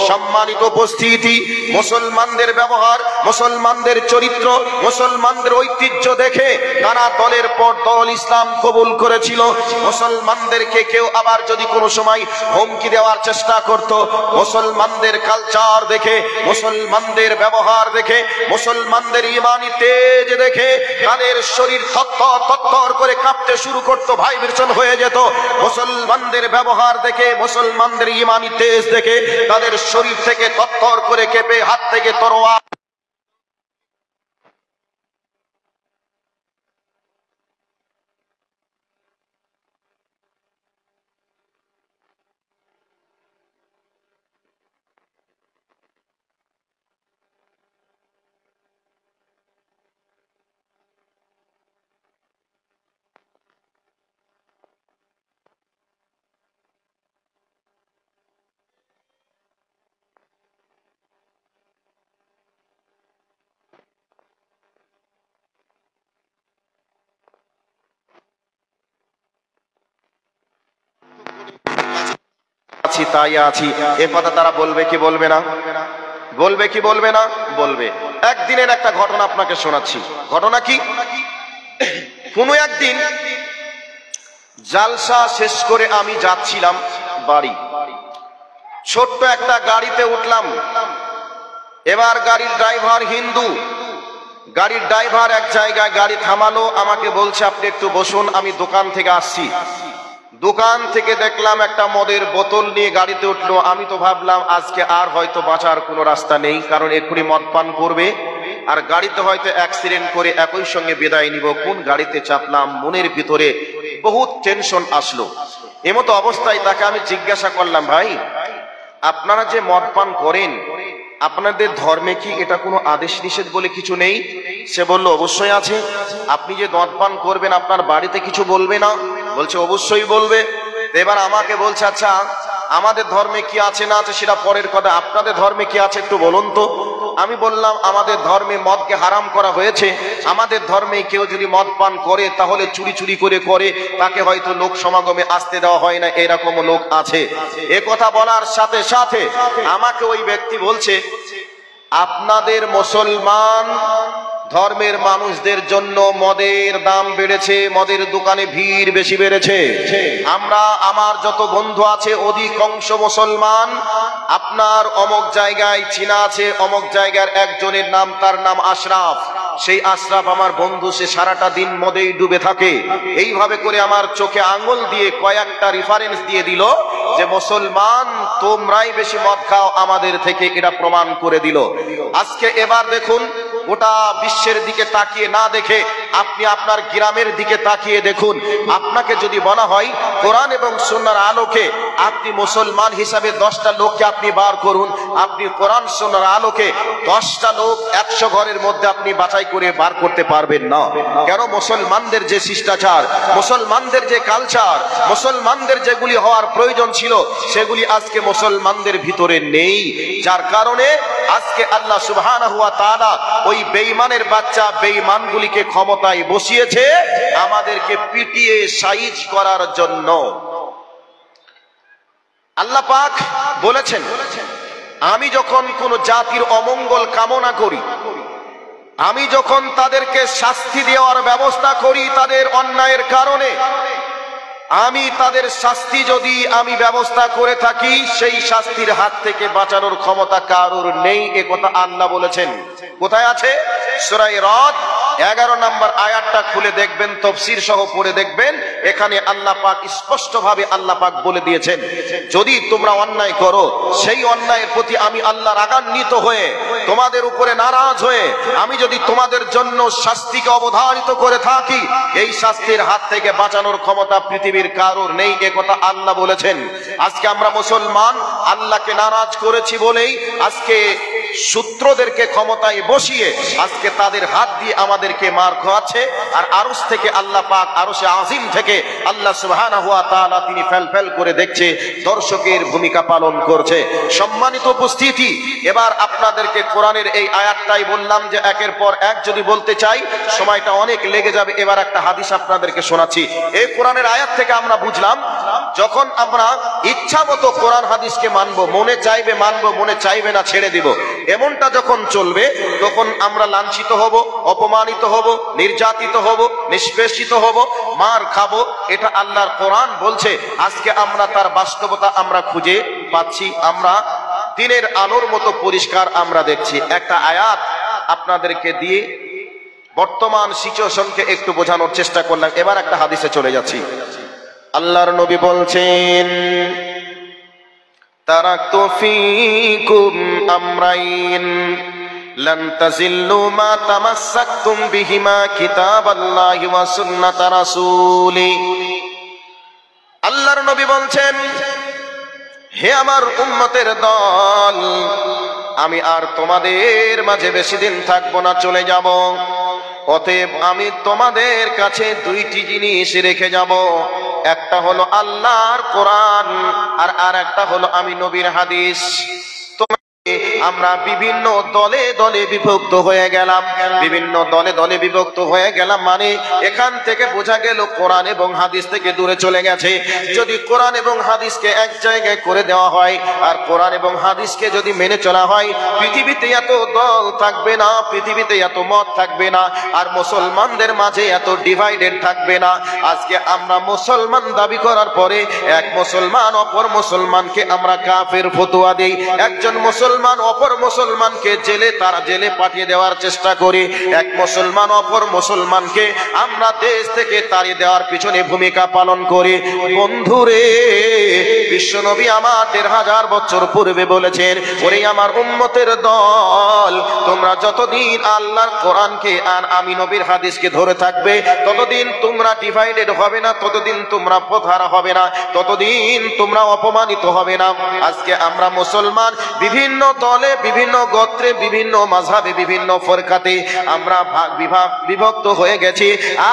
সম্মানিত উপস্থিতি, মুসলমানদের ব্যবহার, মুসলমানদের চরিত্র, মুসলমানদের ঐতিহ্য দেখে তারা দলের পর দল ইসলাম কবুল করেছিল। মুসলমানদেরকে কেউ আবার যদি কোনো সময় হুমকি দেওয়ার চেষ্টা করত, মুসলমানদের কালচার দেখে, মুসলমানদের ব্যবহার দেখে, মুসলমানদের ঈমানি তেজ দেখে তাদের শরীর থরথর করে কাঁপতে শুরু করত, ভাইব্রেশন হয়ে যেত। মুসলমানদের ব্যবহার দেখে, মুসলমানদের ঈমানি তেজ দেখে তাদের শরীর থেকে থরথর করে কেঁপে হাত থেকে তরোয়ার আছি তাই আছি, এ কথা তারা বলবে কি বলবে না? বলবে কি বলবে না? বলবে। একদিনের একটা ঘটনা আপনাকে শোনাচ্ছি। ঘটনা কি, কোনো একদিন জালসা শেষ করে আমি যাচ্ছিলাম বাড়ি, ছোট্ট একটা গাড়িতে উঠলাম। এবার গাড়ির ড্রাইভার হিন্দু। গাড়ির ড্রাইভার এক জায়গায় গাড়ি থামালো, আমাকে বলছে আপনি একটু বসুন, আমি দোকান থেকে আসছি। দোকান থেকে দেখলাম একটা মদের বোতল নিয়ে গাড়িতে উঠলো। আমি তো ভাবলাম আজকে আর হয়তো বাঁচার কোনো রাস্তা নেই, কারণ এক্ষুনি মদ পান করবে আর গাড়িতে হয়তো অ্যাক্সিডেন্ট করে একই সঙ্গে বিদায় নিব। কোন গাড়িতে চাপলাম, মনের ভিতরে বহুত টেনশন আসলো। এমতো অবস্থায় তাকে আমি জিজ্ঞাসা করলাম, ভাই আপনারা যে মদ পান করেন, আপনাদের ধর্মে কি এটা কোনো আদেশ নিষেধ বলে কিছু নেই? সে বলল অবশ্যই আছে। আপনি যে মদ পান করবেন আপনার বাড়িতে কিছু বলবে না? বলছে অবশ্যই বলবে। এবার আমাকে বলছে আচ্ছা আমাদের ধর্মে কি আছে না আছে সেটা পরের কথা, আপনাদের ধর্মে কি আছে একটু বলুন তো। আমি বললাম আমাদের ধর্মে মদকে হারাম করা হয়েছে। আমাদের ধর্মে কেউ যদি মদ পান করে তাহলে চুরি চুরি করে তাকে হয়তো লোক সমাগমে আসতে দেওয়া হয় না, এরকম লোক আছে। এ কথা বলার সাথে সাথে আমাকে ওই ব্যক্তি বলছে আপনাদের মুসলমান ধর্মের মানুষদের জন্য মদের দাম বেড়েছে, মদের দোকানে ভিড় বেশি বেড়েছে। আমরা আমার যত বন্ধু আছে অধিকাংশ মুসলমান। আপনার অমুক জায়গায় চিনা আছে, অমুক জায়গার একজনের নাম, তার নাম আশরাফ। সেই আশরাফ আমার বন্ধু, সে সারাটা দিন মদেই ডুবে থাকে। এইভাবে করে আমার চোখে আঙ্গুল দিয়ে কয়েকটা রেফারেন্স দিয়ে দিল যে মুসলমান তোমরাই বেশি মদ খাও আমাদের থেকে, এটা প্রমাণ করে দিল। আজকে এবার দেখুন, গোটা বিশ্বের দিকে তাকিয়ে না দেখে আপনি আপনার গ্রামের দিকে তাকিয়ে দেখুন। আপনাকে যদি বলা হয় কোরআন এবং সুন্নাহর আলোকে আপনি মুসলমান হিসাবে 10টা লোককে আপনি বার করুন, আপনি কোরআন সুন্নাহর আলোকে 10টা লোক 100 ঘরের মধ্যে আপনি বাছাই করে বার করতে পারবেন না। কেন? মুসলমানদের যে শিষ্টাচার, মুসলমানদের যে কালচার, মুসলমানদের যেগুলি হওয়ার প্রয়োজন ছিল সেগুলি আজকে মুসলমানদের ভিতরে নেই। যার কারণে আজকে আল্লাহ সুবহানাহু ওয়া তাআলা ওই বেঈমানের বাচ্চা বেঈমানগুলিকে ক্ষমতায় বসিয়েছে আমাদেরকে পিটিয়ে সাইজ করার জন্য। আল্লাহ পাক বলেছেন আমি যখন কোন জাতির অমঙ্গল কামনা করি, আমি যখন তাদেরকে শাস্তি দেওয়ার ব্যবস্থা করি তাদের অন্যায়ের কারণে, আমি তাদের শাস্তি যদি আমি ব্যবস্থা করে থাকি সেই শাস্তির হাত থেকে বাঁচানোর ক্ষমতা কারোর নেই, এ কথা আল্লাহ বলেছেন। কোথায় আছে? সূরা রদ 11 নম্বর আয়াতটা খুলে দেখবেন, তাফসীর সহ পড়ে দেখবেন। এখানে আল্লাহ পাক স্পষ্ট ভাবে আল্লাহ পাক বলে দিয়েছেন যদি তোমরা অন্যায় করো, সেই অন্যায়ের প্রতি আমি আল্লাহ রাগান্বিত হয়ে তোমাদের উপরে নারাজ হয়ে আমি যদি তোমাদের জন্য শাস্তিকে অবধারিত করে থাকি, এই শাস্তির হাত থেকে বাঁচানোর ক্ষমতা পৃথিবীর কারোর নেই, এ কথা আল্লাহ বলেছেন। আজকে আমরা মুসলমান আল্লাহকে নারাজ করেছি বলেই আজকে শত্রুদেরকে ক্ষমতায় বসিয়ে আজকে তাদের হাত দিয়ে আমাদেরকে মার খাওয়াচ্ছে। আর আরশ থেকে আল্লাহ পাক, আরশে আজিম থেকে আল্লাহ সুবহানাহু ওয়া তাআলা তিনি ফেল করে দেখছে, দর্শকের ভূমিকা পালন করছে। সম্মানিত উপস্থিতি, এবার আপনাদেরকে কোরআনের এই আয়াতটাই বললাম যে একের পর এক যদি বলতে চাই সময়টা অনেক লেগে যাবে। এবার একটা হাদিস আপনাদেরকে শোনাচ্ছি। এই কোরআনের আয়াত থেকে আমরা বুঝলাম যখন আমরা ইচ্ছা মতো কোরআন হাদিসকে মানবো, মনে চাইবে মানবো, মনে চাইবে না ছেড়ে দিব, এমনটা যখন চলবে তখন আমরা লাঞ্ছিত হব, অপমানিত হব, নির্যাতিত হব, নিষ্পেষিত হব, মার খাবো। এটা আল্লাহর কোরআন বলছে। আজকে আমরা তার বাস্তবতা আমরা খুঁজে পাচ্ছি, আমরা দিনের আলোর মতো পরিষ্কার আমরা দেখছি। একটা আয়াত আপনাদেরকে দিয়ে বর্তমান সিচুয়েশনকে একটু বোঝানোর চেষ্টা করলাম। এবার একটা হাদিসে চলে যাচ্ছি। আল্লাহর নবী বলছেন তারাকতু ফীকুম আমরাইন লান তাজিল্লু মা তামাসসাকতুম বিহিমা কিতাবাল্লাহি ওয়া সুন্নাত রাসূলি। আল্লাহর নবী বলছেন হে আমার উম্মতের দল, আমি আর তোমাদের মাঝে বেশি দিন থাকবো না, চলে যাব। অতএব আমি তোমাদের কাছে 2টি জিনিস রেখে যাব। একটা হলো আল্লাহর কোরআন আর একটা হলো আমি নবীর হাদিস। আমরা বিভিন্ন দলে দলে বিভক্ত হয়ে গেলাম, বিভিন্ন দলে দলে বিভক্ত হয়ে গেলাম, মানে এখান থেকে বোঝা গেল কোরআন এবং হাদিস থেকে দূরে চলে গেছে। যদি কোরআন এবং হাদিসকে এক জায়গায় করে দেওয়া হয় আর কোরআন এবং হাদিসকে যদি মেনে চলা হয়, পৃথিবীতে এত দল থাকবে না, পৃথিবীতে এত মত থাকবে না, আর মুসলমানদের মাঝে এত ডিভাইডেড থাকবে না। আজকে আমরা মুসলমান দাবি করার পরে এক মুসলমান অপর মুসলমানকে আমরা কাফের ফতোয়া দেই, একজন মুসলমান অপর মুসলমানকে জেলে পাঠিয়ে দেওয়ার চেষ্টা করি, এক মুসলমান অপর মুসলমানকে আমরা দেশ থেকে তাড়িয়ে দেওয়ার পিছনে ভূমিকা পালন করি। বন্ধুরে, বিশ্বনবী আমার ১৫০০ বছর পূর্বে বলেছেন, ওরে আমার উম্মতের দল, তোমরা যতদিন আল্লাহর কোরআনকে আর আমি নবীর হাদিসকে ধরে থাকবে, ততদিন তোমরা ডিভাইডেড হবে না, ততদিন তোমরা পথহারা হবে না, ততদিন তোমরা অপমানিত হবে না। আজকে আমরা মুসলমান বিভিন্ন দলে, বিভিন্ন গোত্রে, বিভিন্ন মাযহাবে, বিভিন্ন ফরকাতে আমরা বিভক্ত হয়ে গেছি,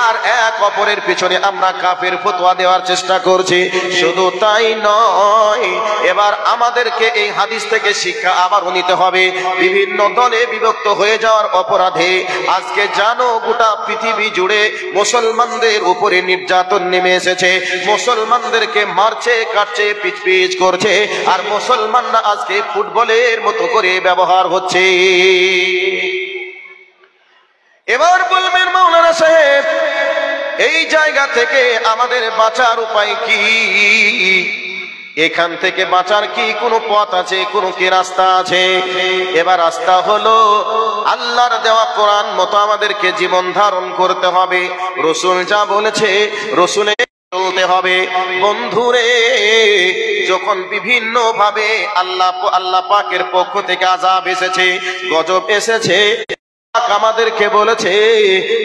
আর এক অপরের পিছনে আমরা কাফের ফতোয়া দেওয়ার চেষ্টা করছি। শুধু তাই নয়, এবার আমাদেরকে এই হাদিস থেকে শিক্ষা আবারও নিতে হবে। বিভিন্ন দলে বিভক্ত হয়ে যাওয়ার অপরাধে আজকে জানো গোটা পৃথিবী জুড়ে মুসলমানদের উপরে নির্যাতন নেমে এসেছে, মুসলমানদেরকে মারছে, কাটছে, পিচ করছে, আর মুসলমানরা আজকে ফুটবলের মতো করে ব্যবহার হচ্ছে। এবার বলবেন মাওলানা সাহেব, এই জায়গা থেকে আমাদের বাঁচার উপায় কি? এখান থেকে বাঁচার কি কোনো পথ আছে, কোনো কি রাস্তা আছে? এবার রাস্তা হলো আল্লাহর দেওয়া কোরআন মতো আমাদেরকে জীবন ধারণ করতে হবে, রাসূল যা বলেছে রাসূলে চলতে হবে। বন্ধুরে, যখন বিভিন্ন ভাবে আল্লাহ পাকের পক্ষ থেকে আযাব এসেছে, গজব এসেছে, আমাদেরকে বলেছে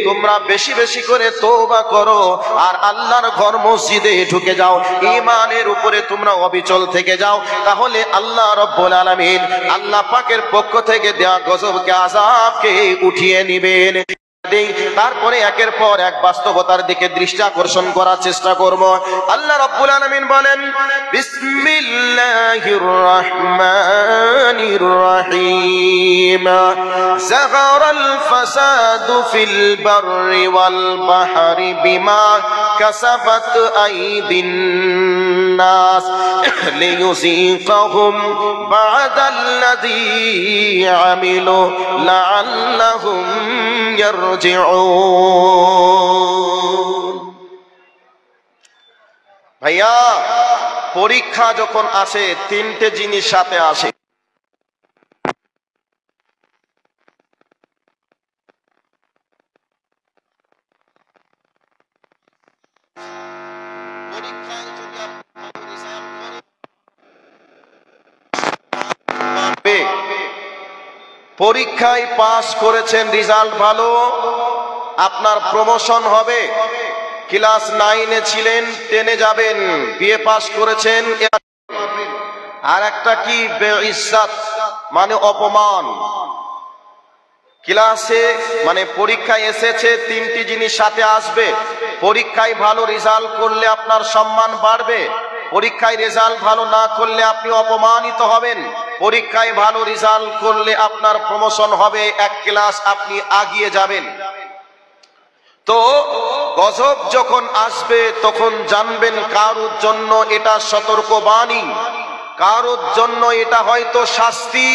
তোমরা বেশি বেশি করে তওবা করো আর আল্লাহর ঘর মসজিদে ঢুকে যাও, ঈমানের উপরে তোমরা অবিচল থেকে যাও, তাহলে আল্লাহ রাব্বুল আলামিন আল্লাহ পাকের পক্ষ থেকে দেওয়া গজবকে, আযাবকে উঠিয়ে নিবেন। তারপরে একের পর এক বাস্তবতার দিকে দৃষ্টি আকর্ষণ করার চেষ্টা করব। আল্লাহ রাব্বুল আলামিন বলেন, বিসমিল্লাহির রহমানির রহিম, যাহারাল ফাসাদু ফিল বাররি ওয়াল বাহরি বিমা কাসাবাত আইদিন নাস লিয়ুযীকাহুম বা'দাল্লাযী আমিলু লাআল্লাহুম ভাইয়া, পরীক্ষা যখন আসে তিনটে জিনিস সাথে আসে। পরীক্ষায় পাস করেছেন, রেজাল্ট ভালো, আপনার প্রমোশন হবে। ক্লাস 9-এ ছিলেন, 10-এ যাবেন, বিএ পাস করেছেন। আর একটা কি, বেইজ্জত মানে অপমান। ক্লাসে মানে পরীক্ষায় এসেছে, তিনটি জিনিস সাথে আসবে। পরীক্ষায় ভালো রেজাল্ট করলে আপনার সম্মান বাড়বে, পরীক্ষায় রেজাল্ট ভালো না করলে আপনি অপমানিত হবেন, পরীক্ষায় ভালো রেজাল্ট করলে আপনার প্রমোশন হবে, এক ক্লাস আপনি এগিয়ে যাবেন। তো গজব যখন আসবে তখন জানবেন কারোর জন্য এটা সতর্কবাণী, কারোর জন্য এটা হয়তো শাস্তি,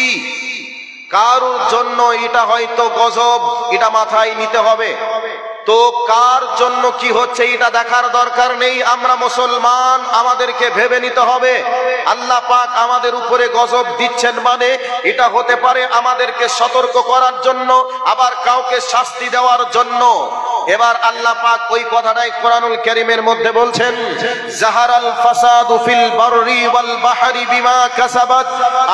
কারোর জন্য এটা হয়তো গজব, এটা মাথায় নিতে হবে। তো কার জন্য কি হচ্ছে এটা দেখার দরকার নেই, আমরা মুসলমান, আমাদেরকে ভেবে নিতে হবে আল্লাহ পাক আমাদের উপরে গজব দিচ্ছেন মানে এটা হতে পারে আমাদেরকে সতর্ক করার জন্য, আবার কাউকে শাস্তি দেওয়ার জন্য। এবার আল্লাহ পাক ওই কথাটাই কোরআনুল কারীমের মধ্যে বলছেন, যাহারাল ফাসাদু ফিল বাররি ওয়াল বাহরি বিমা কাসাবাত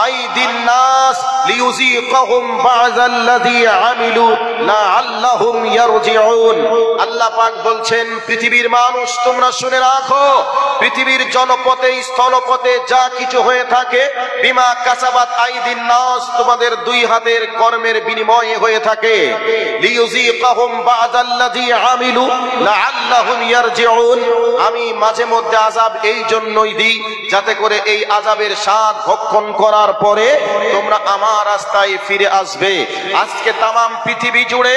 আইদিন নাস লিইউযীকাহুম বা'যাল্লাযী আমিলু লাআল্লাহুম ইয়ারজিউন। আল্লাহ পাক বলছেন, পৃথিবীর মানুষ তোমরা শুনে রাখো, পৃথিবীর জনপথে স্থলপথে যা কিছু হয়ে থাকে, বিমা কাসাবাত আইদিন নাস, তোমাদের দুই হাতের কর্মের বিনিময়ে হয়ে থাকে। লিইউযীকাহুম বা'যাল্লাযী আমিলু লাআল্লাহুম ইয়ারজিউন। আমি মাঝে মধ্যে আযাব এই জন্যই দিই যাতে করে এই আযাবের স্বাদ ভক্ষণ করার পরে তোমরা আমার রাস্তায় ফিরে আসবে। আজকে তামাম পৃথিবী জুড়ে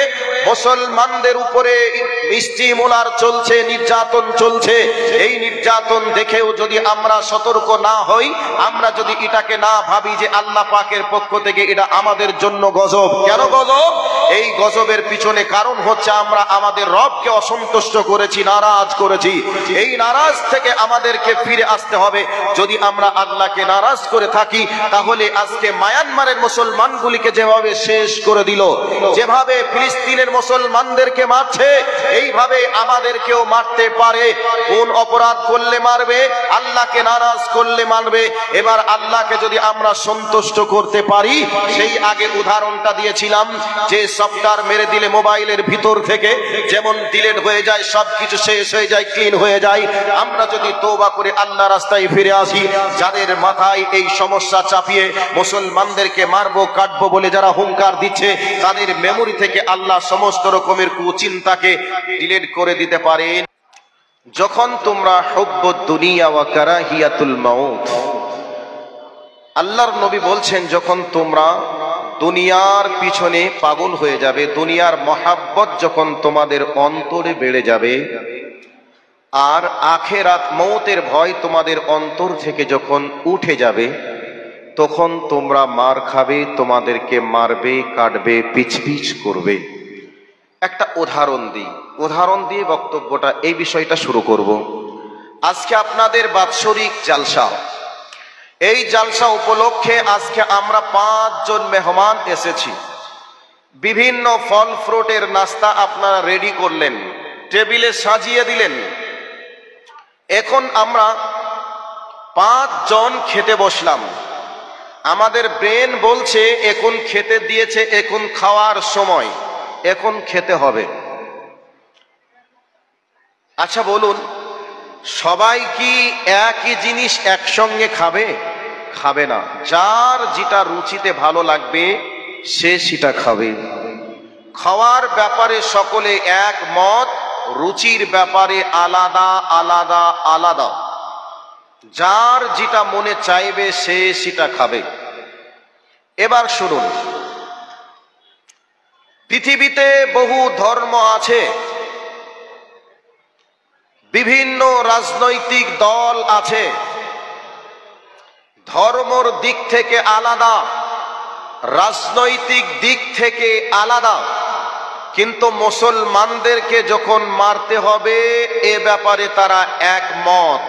মুসলমানদের উপরে ইস্তিমুলার চলছে, নির্যাতন চলছে। এই নির্যাতন দেখেও যদি আমরা সতর্ক না হই, আমরা যদি এটাকে না ভাবি যে আল্লাহ পাকের পক্ষ থেকে এটা আমাদের জন্য গজব। কেন গজব? এই গজবের পিছনে কারণ হচ্ছে আমরা আমাদের রবকে অসন্তুষ্ট করেছি, নারাজ করেছি। এই নারাজ থেকে আমাদেরকে ফিরে আসতে হবে। যদি আমরা আল্লাহকে নারাজ করে থাকি, তাহলে আজকে মায়ানমারের মুসলমানগুলিকে যেভাবে শেষ করে দিল, যেভাবে ফিলিস্তিনের মুসলমানদেরকে মারছে, এইভাবে আমাদেরকেও মারতে পারে। কোন অপরাধ করলে মারবে? আল্লাহকে নারাজ করলে মারবে। এবার আল্লাহকে যদি আমরা সন্তুষ্ট করতে পারি, সেই আগে উদাহরণটা দিয়েছিলাম যে সফটওয়্যার মেরে দিলে মোবাইলের ভিতর থেকে যেমন ডিলিট হয়ে যায়, সবকিছু শেষ হয়ে যায়, ক্লিন হয়ে যায়। আমরা যদি তওবা করে আল্লাহ রাস্তায় ফিরে আসি, যাদের মাথায় এই সমস্যা চাপিয়ে মুসলমানদেরকে মারবো কাটবো বলে যারা হুঙ্কার দিচ্ছে, তাদের মেমোরি থেকে আল্লাহ সমস্ত রকমের কুচিন্তাকে ডিলিট করে দিতে পারেন। যখন তোমরা হুব্বুদ দুনিয়া ওয়া কারাহিয়াতুল মাউত, আল্লাহর নবী বলছেন, যখন তোমরা দুনিয়ার পিছনে পাগল হয়ে যাবে, দুনিয়ার মহাব্বত যখন তোমাদের অন্তরে বেড়ে যাবে, আর আখেরাত মৌতের ভয় তোমাদের অন্তর থেকে যখন উঠে যাবে, তখন তোমরা মার খাবে, তোমাদেরকে মারবে, কাটবে, পিছ পিছ করবে। একটা উদাহরণ দিই, উদাহরণ দিয়ে বক্তব্যটা এই বিষয়টা শুরু করব। আজকে আপনাদের বাৎসরিক জালসা, এই জালসা উপলক্ষে আজকে আমরা 5 জন মেহমান এসেছি। বিভিন্ন ফল ফ্রুটের নাস্তা আপনারা রেডি করলেন, টেবিলে সাজিয়ে দিলেন। এখন আমরা 5 জন খেতে বসলাম। আমাদের ব্রেন বলছে এখন খেতে দিয়েছে, এখন খাওয়ার সময়, এখন খেতে হবে। আচ্ছা বলুন, সবাই কি একই জিনিস একসঙ্গে খাবে? খাবে না। যার যেটা রুচিতে ভালো লাগবে সে সেটা খাবে। খাওয়ার ব্যাপারে সকলে একমত, রুচির ব্যাপারে আলাদা আলাদা আলাদা। যার যেটা মনে চাইবে সে সেটা খাবে। এবার শুনুন, পৃথিবীতে বহু ধর্ম আছে, বিভিন্ন রাজনৈতিক দল আছে, ধর্মর দিক থেকে আলাদা, রাজনৈতিক দিক থেকে আলাদা, কিন্তু মুসলমানদেরকে যখন মারতে হবে এ ব্যাপারে তারা একমত।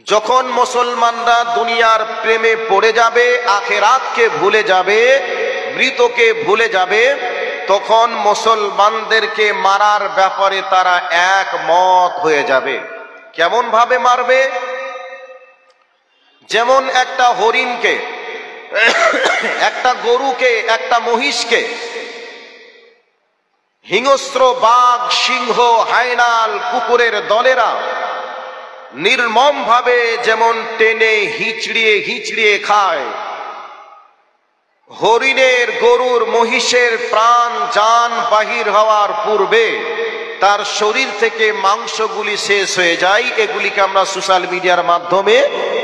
যখন মুসলমানরা দুনিয়ার প্রেমে পড়ে যাবে, আখিরাতকে ভুলে যাবে, মৃতকে ভুলে যাবে, তখন মুসলমানদেরকে মারার ব্যাপারে তারা একমত হয়ে যাবে। কেমন ভাবে মারবে? যেমন একটা হরিণকে, একটা গরুকে, একটা মহিষকে হিংস্র বাঘ, সিংহ, হায়নাল, কুকুরের দলেরা নির্মম ভাবে যেমন টেনে হিচড়িয়ে হিচড়িয়ে খায়, হরিণের, গরুর, মহিষের প্রাণ জান বাহির হওয়ার পূর্বে তার শরীর থেকে মাংসগুলি শেষ হয়ে যায়। এগুলিকে আমরা সোশ্যাল মিডিয়ার মাধ্যমে,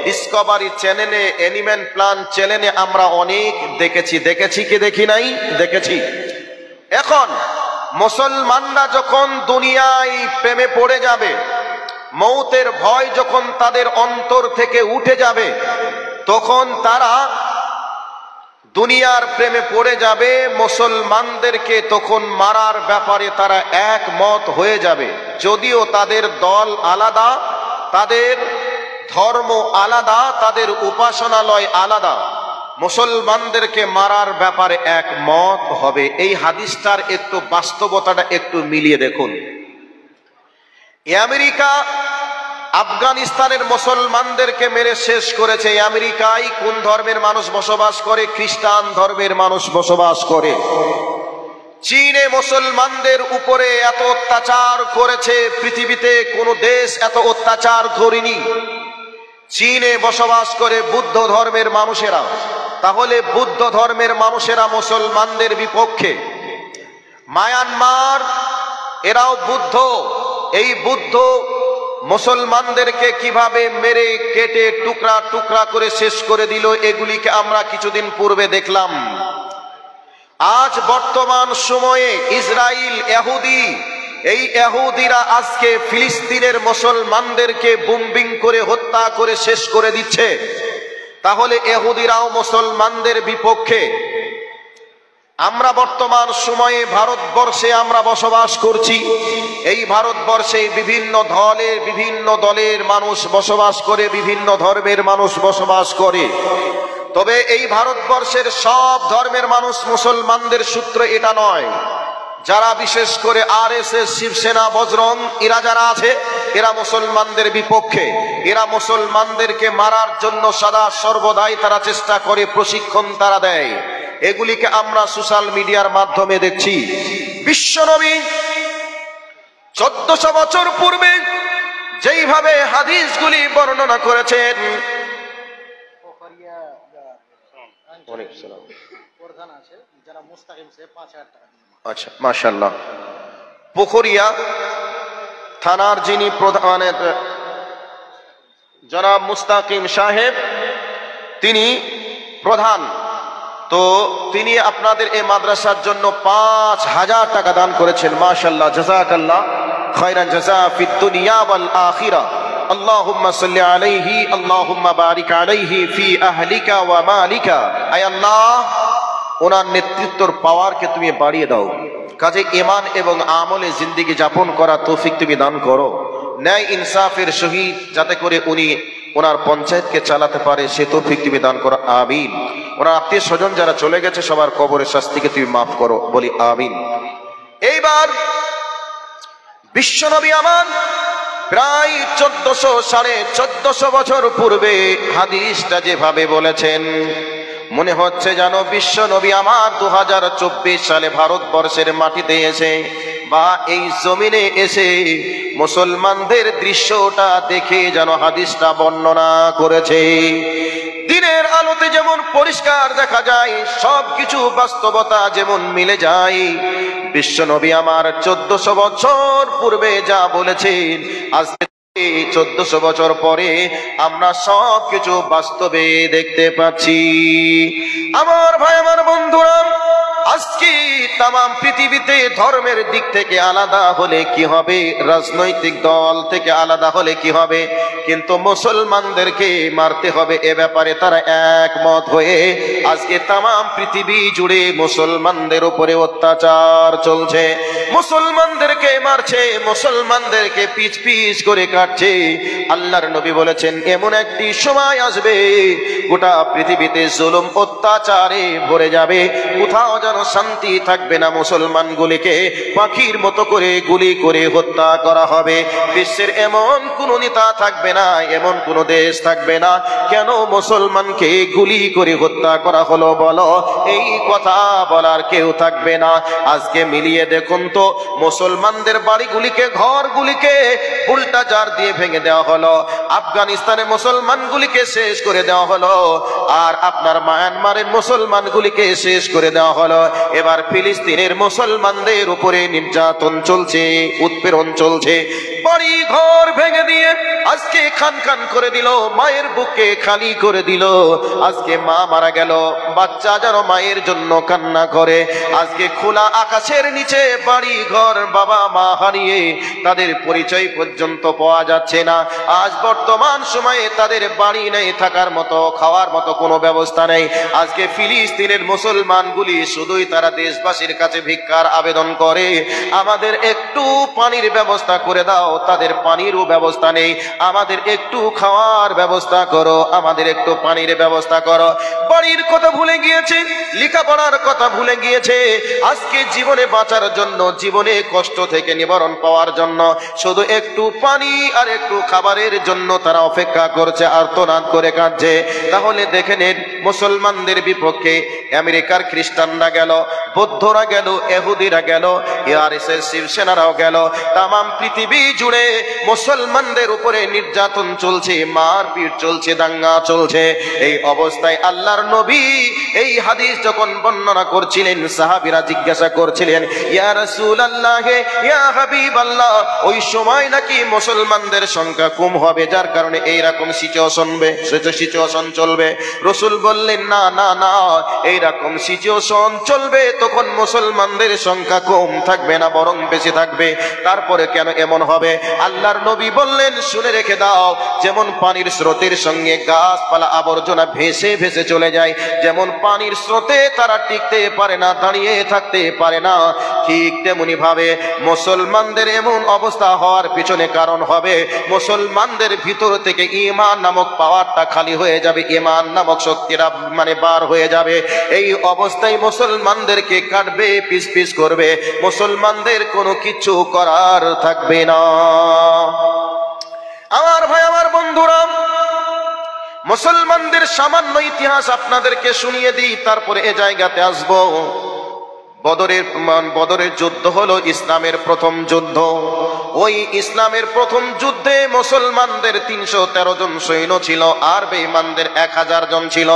ডিসকভারি চ্যানেলে, অ্যানিম্যাল প্ল্যান চ্যানেলে আমরা অনেক দেখেছি। দেখেছি কি দেখি নাই? দেখেছি। এখন মুসলমানরা যখন দুনিয়ায় প্রেমে পড়ে যাবে, মৌতের ভয় যখন তাদের অন্তর থেকে উঠে যাবে, তখন তারা দুনিয়ার প্রেমে পড়ে যাবে, মুসলমানদেরকে তখন মারার ব্যাপারে তারা একমত হয়ে যাবে। যদিও তাদের দল আলাদা, তাদের ধর্ম আলাদা, তাদের উপাসনালয় আলাদা, মুসলমানদেরকে মারার ব্যাপারে একমত হবে। এই হাদিসটার একটু বাস্তবতাটা একটু মিলিয়ে দেখুন। আমেরিকা আফগানিস্তানের মুসলমানদেরকে মেরে শেষ করেছে। আমেরিকায় কোন ধর্মের মানুষ বসবাস করে? খ্রিস্টান ধর্মের মানুষ বসবাস করে। চীনে মুসলমানদের উপরে এত অত্যাচার করেছে, পৃথিবীতে কোন দেশ এত অত্যাচার করেনি। চীনে বসবাস করে বৌদ্ধ ধর্মের মানুষেরা, তাহলে বৌদ্ধ ধর্মের মানুষেরা মুসলমানদের বিপক্ষে। মায়ানমার এরাও বুদ্ধ, এই বুদ্ধ মুসলমানদেরকে কিভাবে মেরে কেটে টুকরা টুকরা করে শেষ করে দিল, এগুলিকে আমরা কিছুদিন পূর্বে দেখলাম। আজ বর্তমান সময়ে ইসরায়েল ইহুদি, এই ইহুদিরা আজকে ফিলিস্তিনের মুসলমানদেরকে বোম্বিং করে হত্যা করে শেষ করে দিচ্ছে। তাহলে ইহুদিরাও মুসলমানদের বিপক্ষে। আমরা বর্তমান সময়ে ভারতবর্ষে আমরা বসবাস করছি। এই ভারতবর্ষে বিভিন্ন দলের মানুষ বসবাস করে, বিভিন্ন ধর্মের মানুষ বসবাস করে। তবে এই ভারতবর্ষের সব ধর্মের মানুষ মুসলমানদের সূত্র এটা নয়। যারা বিশেষ করে আরএসএস, শিবসেনা, বজরং, এরা যারা আছে, এরা মুসলমানদের বিপক্ষে। এরা মুসলমানদেরকে মারার জন্য সদা সর্বদাই তারা চেষ্টা করে, প্রশিক্ষণ তারা দেয়। এগুলিকে আমরা সোশ্যাল মিডিয়ার মাধ্যমে দেখছি। বিশ্বনবী 1400 বছর পূর্বে যেইভাবে হাদিসগুলি বর্ণনা করেছেন, আচ্ছা মাশাআল্লাহ, পুখুরিয়া থানার যিনি প্রধান জনাব মুস্তাকিম সাহেব, তিনি প্রধান, তো তিনি আপনাদের এই মাদ্রাসার জন্য 5000 টাকা দান করেছেন। মাশাআল্লাহ, জাযাকাল্লাহ খায়রান জাযা ফিদ দুনিয়া ওয়াল আখিরা। আল্লাহুম্মা সাল্লি আলাইহি, আল্লাহুম্মা বারিক আলাইহি ফি আহলিকা ওয়া মালিকা। আয় আল্লাহ, ওনার নেতৃত্বর পাওয়ারকে তুমি বাড়িয়ে দাও। কাজে ঈমান এবং আমলে জিন্দেগি যাপন করা তৌফিক তুমি দান করো। ন্যায় ইনসাফের সহিত যাতে করে উনি ওনার পঞ্চায়েতকে চালাতে পারে, সে তৌফিক তুমি দান করো, আমিন। ওনার আত্মীয় স্বজন যারা চলে গেছে সবার কবরের শাস্তিকে তুমি মাফ করো, বলি আমিন। এইবার বিশ্বনবী আমার প্রায় 1400 বছর পূর্বে হাদিসটা যেভাবে বলেছেন, মনে হচ্ছে যেন বিশ্বনবী আমার 2024 সালে ভারতবর্ষের মাটিতে এসে বা এই জমিনে এসে মুসলমানদের দৃশ্যটা দেখে যেন হাদিসটা বর্ণনা করেছে। দিনের আলোতে যেমন পরিষ্কার দেখা যায়, সবকিছু বাস্তবতা যেমন মিলে যায়, বিশ্বনবী আমার 1400 বছর পূর্বে যা বলেছেন, আজকে 1400 বছর পরে আমরা সবকিছু বাস্তবে দেখতে পাচ্ছি। আমার ভাই, আমার বন্ধুরা, আজকে তাম পৃথিবীতে ধর্মের দিক থেকে আলাদা হলে কি হবে, রাজনৈতিক দল থেকে আলাদা হলে কি হবে, কিন্তু মুসলমানদেরকে মারতে হবে, এ ব্যাপারে তারা একমত হয়ে আজকে তাম পৃথিবী জুড়ে মুসলমানদের উপরে অত্যাচার চলছে। মুসলমানদেরকে মারছে, মুসলমানদেরকে পিচ পিচ করে কাটছে। আল্লাহর নবী বলেছেন, এমন একটি সময় আসবে গোটা পৃথিবীতে জুলুম অত্যাচারে ভরে যাবে, কোথাও যেন শান্তি থাকবে না। মুসলমানগুলিকে পাখির মতো করে গুলি করে হত্যা করা হবে। বিশ্বের এমন কোন নেতা থাকবে না, এমন কোন দেশ থাকবে না, কেন মুসলমানকে গুলি করে হত্যা করা হলো বলো, এই কথা বলার কেউ থাকবে না। আজকে মিলিয়ে দেখুন তো, মুসলমানদের বাড়িগুলিকে, ঘরগুলিকে উল্টা জার দিয়ে ভেঙে দেওয়া হলো, আফগানিস্তানে মুসলমানগুলিকে শেষ করে দেওয়া হলো, আর আপনার মায়ানমারের মুসলমানগুলিকে শেষ করে দেওয়া হলো। এবার ফিলিস্তিনের মুসলমানদের উপরে নির্যাতন চলছে, উৎপীড়ন চলছে। বাড়ি ঘর ভেঙে দিয়ে আজকে খান খান করে দিল, মায়ের বুকে খালি করে দিল। আজকে মা মারা গেল, বাচ্চা যেন মায়ের জন্য কান্না করে। আজকে খোলা আকাশের নিচে বাড়ি ঘর, বাবা মা হারিয়ে তাদের পরিচয় পর্যন্ত পাওয়া যাচ্ছে না। আজ বর্তমান সময়ে তাদের বাড়ি নেই, থাকার মতো, খাওয়ার মতো কোনো ব্যবস্থা নেই। আজকে ফিলিস্তিনের মুসলমানগুলি শুধুই তারা দেশবাসীর কাছে ভিক্ষার আবেদন করে, আমাদের একটু পানির ব্যবস্থা করে দাও। তাদের পানিরও ব্যবস্থা নেই, আমাদের একটু খাওয়ার ব্যবস্থা করো, আমাদের একটু পানির ব্যবস্থা করো। বাড়ির কথা ভুলে গিয়েছে, লেখাপড়ার কথা ভুলে গিয়েছে। আজকে জীবনে বাঁচার জন্য জীবনে কষ্ট থেকে নিবারণ পাওয়ার জন্য শুধু একটু পানি আর একটু খাবারের জন্য তারা অপেক্ষা করছে, আর্তনাদ করে কাঁদছে। তাহলে দেখে নেন, মুসলমানদের বিপক্ষে আমেরিকার খ্রিস্টানরা গেল, বৌদ্ধরা গেল, ইহুদিরা গেল, আরএসএস শিবসেনারাও গেল, তামাম পৃথিবী জুড়ে মুসলমানদের উপরে নির্যাতন চলছে, মারপিট চলছে, দাঙ্গা চলছে। এই অবস্থায় আল্লাহর নবী এই হাদিস যখন বর্ণনা করছিলেন, সাহাবীরা জিজ্ঞাসা করছিলেন, ইয়া রাসূলুল্লাহ, ইয়া হাবিবাল্লাহ, ওই সময় নাকি মুসলমানদের সংখ্যা কম হবে, যার কারণে এইরকম সিচুয়েশন চলবে। রাসূল বললেন, না না না, এইরকম সিচুয়েশন চলবে তখন মুসলমানদের সংখ্যা কম থাকবে না, বরং বেশি থাকবে। তারপরে কেন এমন হবে? আল্লাহর নবী বললেন, শুনে রেখে দাও, যেমন পানির স্রোতের সঙ্গে গাছপালা আবর্জনা ভেসে ভেসে চলে যায়, যেমন পানির স্রোতে তারা টিকতে পারে না, দাঁড়িয়ে থাকতে পারে না, ঠিক তেমনি ভাবে মুসলমানদের এমন অবস্থা হওয়ার পিছনে কারণ হবে মুসলমানদের ভিতর থেকে ঈমান নামক পাওয়ারটা খালি হয়ে যাবে, ঈমান নামক শক্তিটা বার হয়ে যাবে। এই অবস্থায় মুসলমানদেরকে কাটবে, পিস পিস করবে, মুসলমানদের কোনো কিছু করার থাকবে না। আমার ভাই, আমার বন্ধুরা, মুসলমানদের সামান্য ইতিহাস আপনাদেরকে শুনিয়ে দিই, তারপরে এ জায়গাতে আসবো। বদরের যুদ্ধ হলো ইসলামের প্রথম যুদ্ধ। ওই ইসলামের প্রথম যুদ্ধে মুসলমানদের 313 জন সৈন্য ছিল, আর বেঈমানদের 1000 জন ছিল।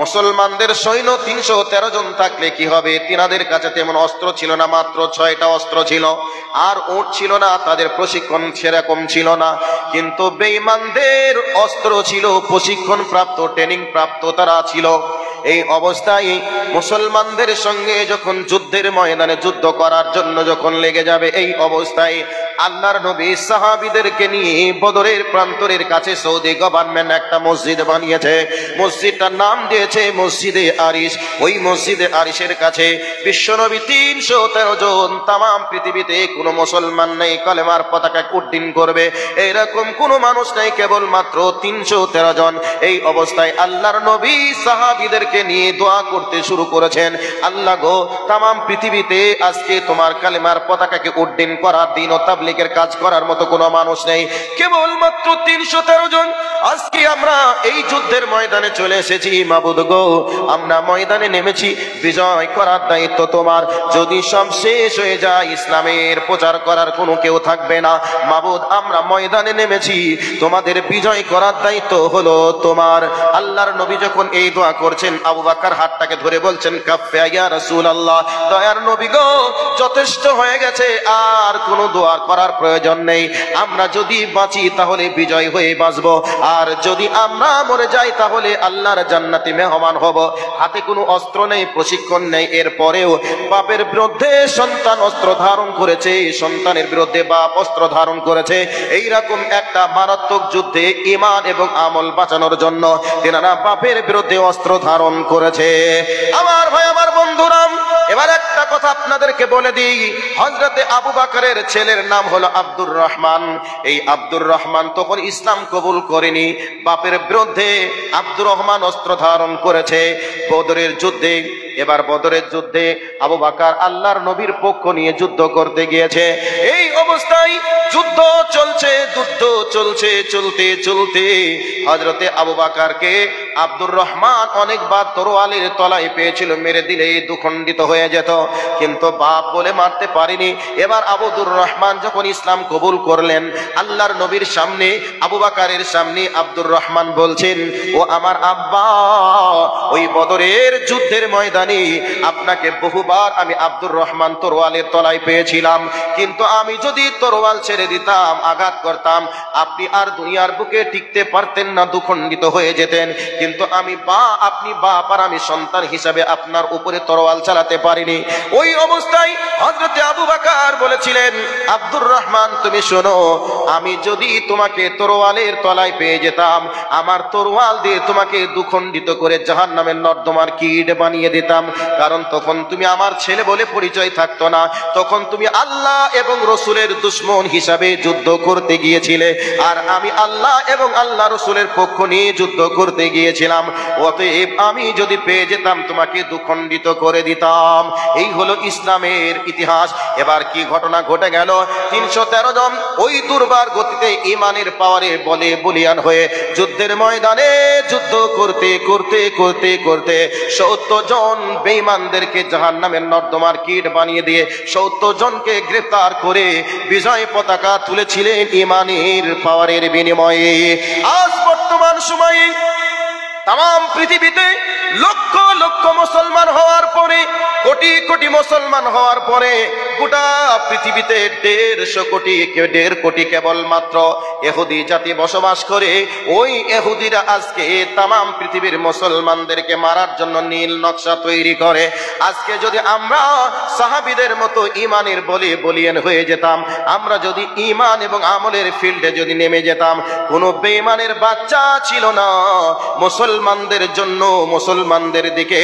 মুসলমানদের সৈন্য 313 জন থাকলে কি হবে? তিনাদের কাছে তেমন অস্ত্র ছিল না, মাত্র 6টা অস্ত্র ছিল, আর উট ছিল না, তাদের প্রশিক্ষণ সেরকম ছিল না। কিন্তু বেঈমানদের অস্ত্র ছিল, প্রশিক্ষণ প্রাপ্ত, ট্রেনিং প্রাপ্ত তারা ছিল। এই অবস্থায় মুসলমানদের সঙ্গে যখন যুদ্ধের ময়দানে যুদ্ধ করার জন্য যখন লেগে যাবে, এই অবস্থায় আল্লাহর নবী সাহাবীদেরকে নিয়ে বদরের প্রান্তরের কাছে সৌদি গভর্নমেন্ট একটা মসজিদ বানিয়েছে। মসজিদটার নাম দিয়েছে মসজিদে আরিশ। ওই মসজিদে আরিশের কাছে বিশ্বনবী 313 জন, তামাম পৃথিবীতে কোনো মুসলমান নেই কলেমার পতাকা উড্ডীন করবে এরকম কোনো মানুষ নেই, কেবলমাত্র 313 জন। এই অবস্থায় আল্লাহর নবী সাহাবীদেরকে নিয়ে দোয়া করতে শুরু করেছেন, আল্লাহ গো, তামাম পৃথিবীতে আজকে তোমার কালেমার পতাকাকে উড্ডীন করার, দিন ও তাবলীগের কাজ করার মতো কোনো মানুষ নেই, কেবলমাত্র 313 জন। আজকে আমরা এই যুদ্ধের ময়দানে চলে এসেছি, মাবুদ গো, আমরা ময়দানে নেমেছি, বিজয় করার দায়িত্ব তোমার। যদি সব শেষ হয়ে যায়, ইসলামের প্রচার করার কোনো কেউ থাকবে না, মাবুদ আমরা ময়দানে নেমেছি, তোমাদের বিজয় করার দায়িত্ব হলো তোমার। আল্লাহর নবী যখন এই দোয়া করছেন, আবু বকর হাতটাকে ধরে বলছেন, কাফে ইয়া রাসূলুল্লাহ, দয়ার নবী গো, যথেষ্ট হয়ে গেছে, আর কোনো দোয়া করার প্রয়োজন নেই। আমরা যদি বাঁচি তাহলে বিজয় হয়ে বাঁচবো, আর যদি আমরা মরে যাই তাহলে আল্লাহর জান্নাতে মেহমান হব। হাতে কোনো অস্ত্র নেই, প্রশিক্ষণ নেই, এরপরেও বাপের বিরুদ্ধে সন্তান অস্ত্র ধারণ করেছে, সন্তানের বিরুদ্ধে বাপ অস্ত্র ধারণ করেছে। এইরকম একটা মারাত্মক যুদ্ধে ঈমান এবং আমল বাঁচানোর জন্য তেনারা বাপের বিরুদ্ধে অস্ত্র ধারণ করেছে। আমার ভাই, আমার বন্ধুরা, এবার একটা কথা আপনাদেরকে বলে দিই, হযরতে আবু বকরের ছেলের নাম হলো আব্দুর রহমান। এই আব্দুর রহমান তখন ইসলাম কবুল করেনি, বাপের বিরুদ্ধে আব্দুর রহমান অস্ত্র ধারণ করেছে বদরের যুদ্ধে। এবার বদরের যুদ্ধে আবু বকর আল্লাহর নবীর পক্ষ নিয়ে যুদ্ধ করতে গিয়েছে। এই অবস্থায় যুদ্ধ চলছে, চলতে চলতে হযরতে আবু বকরকে আব্দুর রহমান অনেকবার তরোয়ালের তলায় পেয়েছিল, মেরে দিলে দুখণ্ডিত হয়ে যেত, কিন্তু বাপ বলে মারতে পারেনি। এবার আবুদুর রহমান যখন ইসলাম কবুল করলেন, আল্লাহর নবীর সামনে, আবু বকরের সামনে আব্দুর রহমান বলছেন, ও আমার আব্বা, ওই বদরের যুদ্ধের ময়দানে আপনাকে বহুবার আমি আব্দুর রহমান তরোয়ালের তলায় পেয়েছিলাম, কিন্তু আমি যদি তরোয়াল ছেড়ে দিতাম, আঘাত করতাম, আপনি আর দুনিয়ার বুকে টিকতে পারতেন না, দুখণ্ডিত হয়ে যেতেন। কিন্তু আপনি বাপ আর আমি সন্তান হিসাবে আপনার উপরে তরোয়াল চালাতে পারিনি। ওই অবস্থায় হযরতে আবু বকর বলেছিলেন, আব্দুর রহমান তুমি শোনো, আমি যদি তোমাকে তরোয়ালের তলায় পেয়ে যেতাম, আমার তরোয়াল দিয়ে তোমাকে দুখণ্ডিত করে জাহান্নামের নর্দমার কীট বানিয়ে দিতাম। দিতাম, কারণ তখন তুমি আমার ছেলে বলে পরিচয় থাকতো না, তখন তুমি আল্লাহ এবং রসুলের দুশমন হিসাবে যুদ্ধ করতে গিয়েছিলে, আর আমি আল্লাহ এবং আল্লাহ রসুলের পক্ষ নিয়ে যুদ্ধ করতে গিয়েছিলাম। অতএব আমি যদি পেয়ে যেতাম তোমাকে দুখণ্ডিত করে দিতাম। এই হলো ইসলামের ইতিহাস। এবার কি ঘটনা ঘটে গেল? 313 জন ওই দুর্বার গতিতে ইমানের পাওয়ারে বলে বলিয়ান হয়ে যুদ্ধের ময়দানে যুদ্ধ করতে করতে করতে করতে 70 জন বেঈমানদেরকে জাহান্নামের নর্দমার কীট বানিয়ে দিয়ে 70 জনকে গ্রেফতার করে বিজয় পতাকা তুলেছিলেন ইমানের পাওয়ারের বিনিময়ে। আজ বর্তমান সময়ে তাম পৃথিবীতে লক্ষ লক্ষ মুসলমান হওয়ার পরে, কোটি কোটি মুসলমান হওয়ার পরে গোটা পৃথিবীতে 1.5 কোটি কেবলমাত্র ইহুদি জাতি বসবাস করে। ওই ইহুদিরা আজকে তাম পৃথিবীর মুসলমানদেরকে মারার জন্য নীল নকশা তৈরি করে। আজকে যদি আমরা সাহাবীদের মতো ইমানের বলে বলিয়ান হয়ে যেতাম, আমরা যদি ইমান এবং আমলের ফিল্ডে যদি নেমে যেতাম, কোনো বেঈমানের বাচ্চা ছিল না মুসলমানদের জন্য। মুসলমানদের দিকে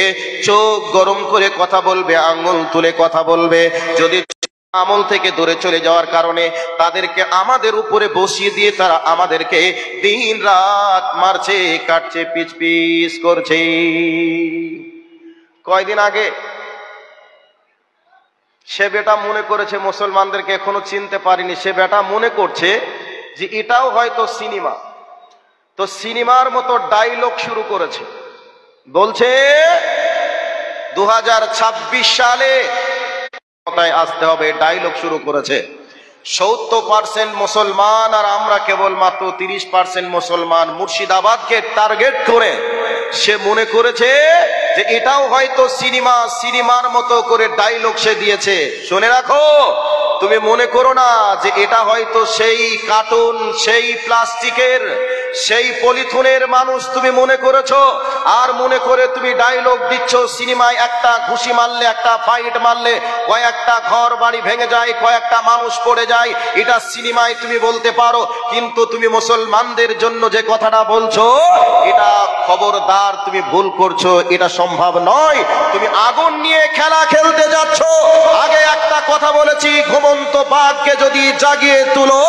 চোখ গরম করে কথা বলবে, আঙ্গুল তুলে কথা বলবে। যদি আমল থেকে দূরে চলে যাওয়ার কারণে তাদেরকে আমাদের উপরে বসিয়ে দিয়ে তারা আমাদেরকে দিন রাত মারছে, কাটছে, পিচ পিচ করছে। কয়দিন আগে সে বেটা মনে করেছে মুসলমানদেরকে এখনো চিনতে পারিনি, সে বেটা মনে করছে যে এটাও হয়তো সিনেমা। তো সিনেমার মতো ডায়লগ শুরু করেছে, বলছে 2026 সালে ক্ষমতায় আসতে হবে। ডায়লগ শুরু করেছে। 70% মুসলমান আর আমরা কেবলমাত্র 30% মুসলমান। মুর্শিদাবাদকে টার্গেট করে সে মনে করেছে যে এটাও হয়তো সিনেমা, সিনেমার মতো করে ডায়লগ সে দিয়েছে। শুনে রাখো, তুমি মনে করো না যে এটা হয়তো সেই কার্টুন, সেই প্লাস্টিকের, সেই পলিথিনের মানুষ তুমি মনে করেছো, আর মনে করে তুমি ডায়লগ দিচ্ছ। সিনেমায় একটা ঘুষি মারলে, একটা ফাইট মারলে কয়েকটা ঘর বাড়ি ভেঙে যায়, কয়েকটা মানুষ পড়ে যায়, এটা সিনেমায় তুমি বলতে পারো। কিন্তু তুমি মুসলমানদের জন্য যে কথাটা বলছো, এটা খবরদার তুমি ভুল করছো, এটা সম্ভব নয়। তুমি আগুন নিয়ে খেলা খেলতে যাচ্ছ। আগে একটা কথা বলেছি, ঘুমন্ত বাঘকে যদি জাগিয়ে তুলো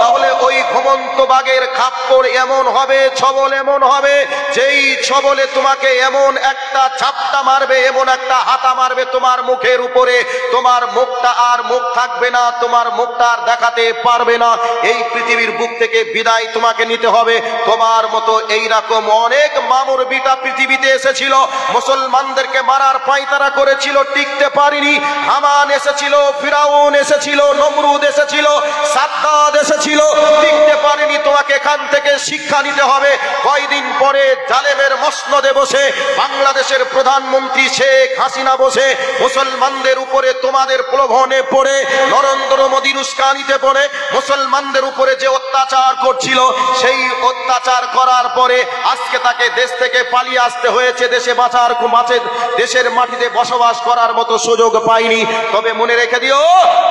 তাহলে ওই ঘুমন্ত বাঘের খাপ্পড় এমন হবে, ছবল এমন হবে, যেই ছবলে তোমাকে এমন একটা ঝাপটা মারবে, এমন একটা হাতা মারবে তোমার মুখের উপরে, তোমার মুখটা আর মুখ থাকবে না, তোমার মুখটা আর দেখাতে পারবে না। এই পৃথিবীর বুক থেকে বিদায় তোমাকে নিতে হবে। তোমার মতো এইরকম অনেক মামুর বিটা পৃথিবীতে এসেছিল, মুসলমানদেরকে মারার পায়তারা করেছিল, টিকতে পারিনি। হামান এসেছিল, ফিরাউন এসেছিল, নমরুদ এসেছিল, সাদ্দাত এসেছিল, টিকতে পারিনি। তোমাকে এখান থেকে শিক্ষা নিতে হবে। কয়দিন পরে জালেমের মসনদে বসে বাংলাদেশের প্রধানমন্ত্রী শেখ হাসিনা বসে মুসলমানদের উপরে তোমাদের প্রলোভনে পড়ে, নরেন্দ্র মোদীর উস্কানিতে পড়ে মুসলমানদের উপরে যে অত্যাচার করছিল, সেই অত্যাচার করার পরে আজকে তাকে দেশ থেকে পালিয়ে আসতে হয়েছে। দেশে বাঁচার দেশের মাটিতে বসবাস করার মতো সুযোগ পাইনি। তবে মনে রেখে দিও,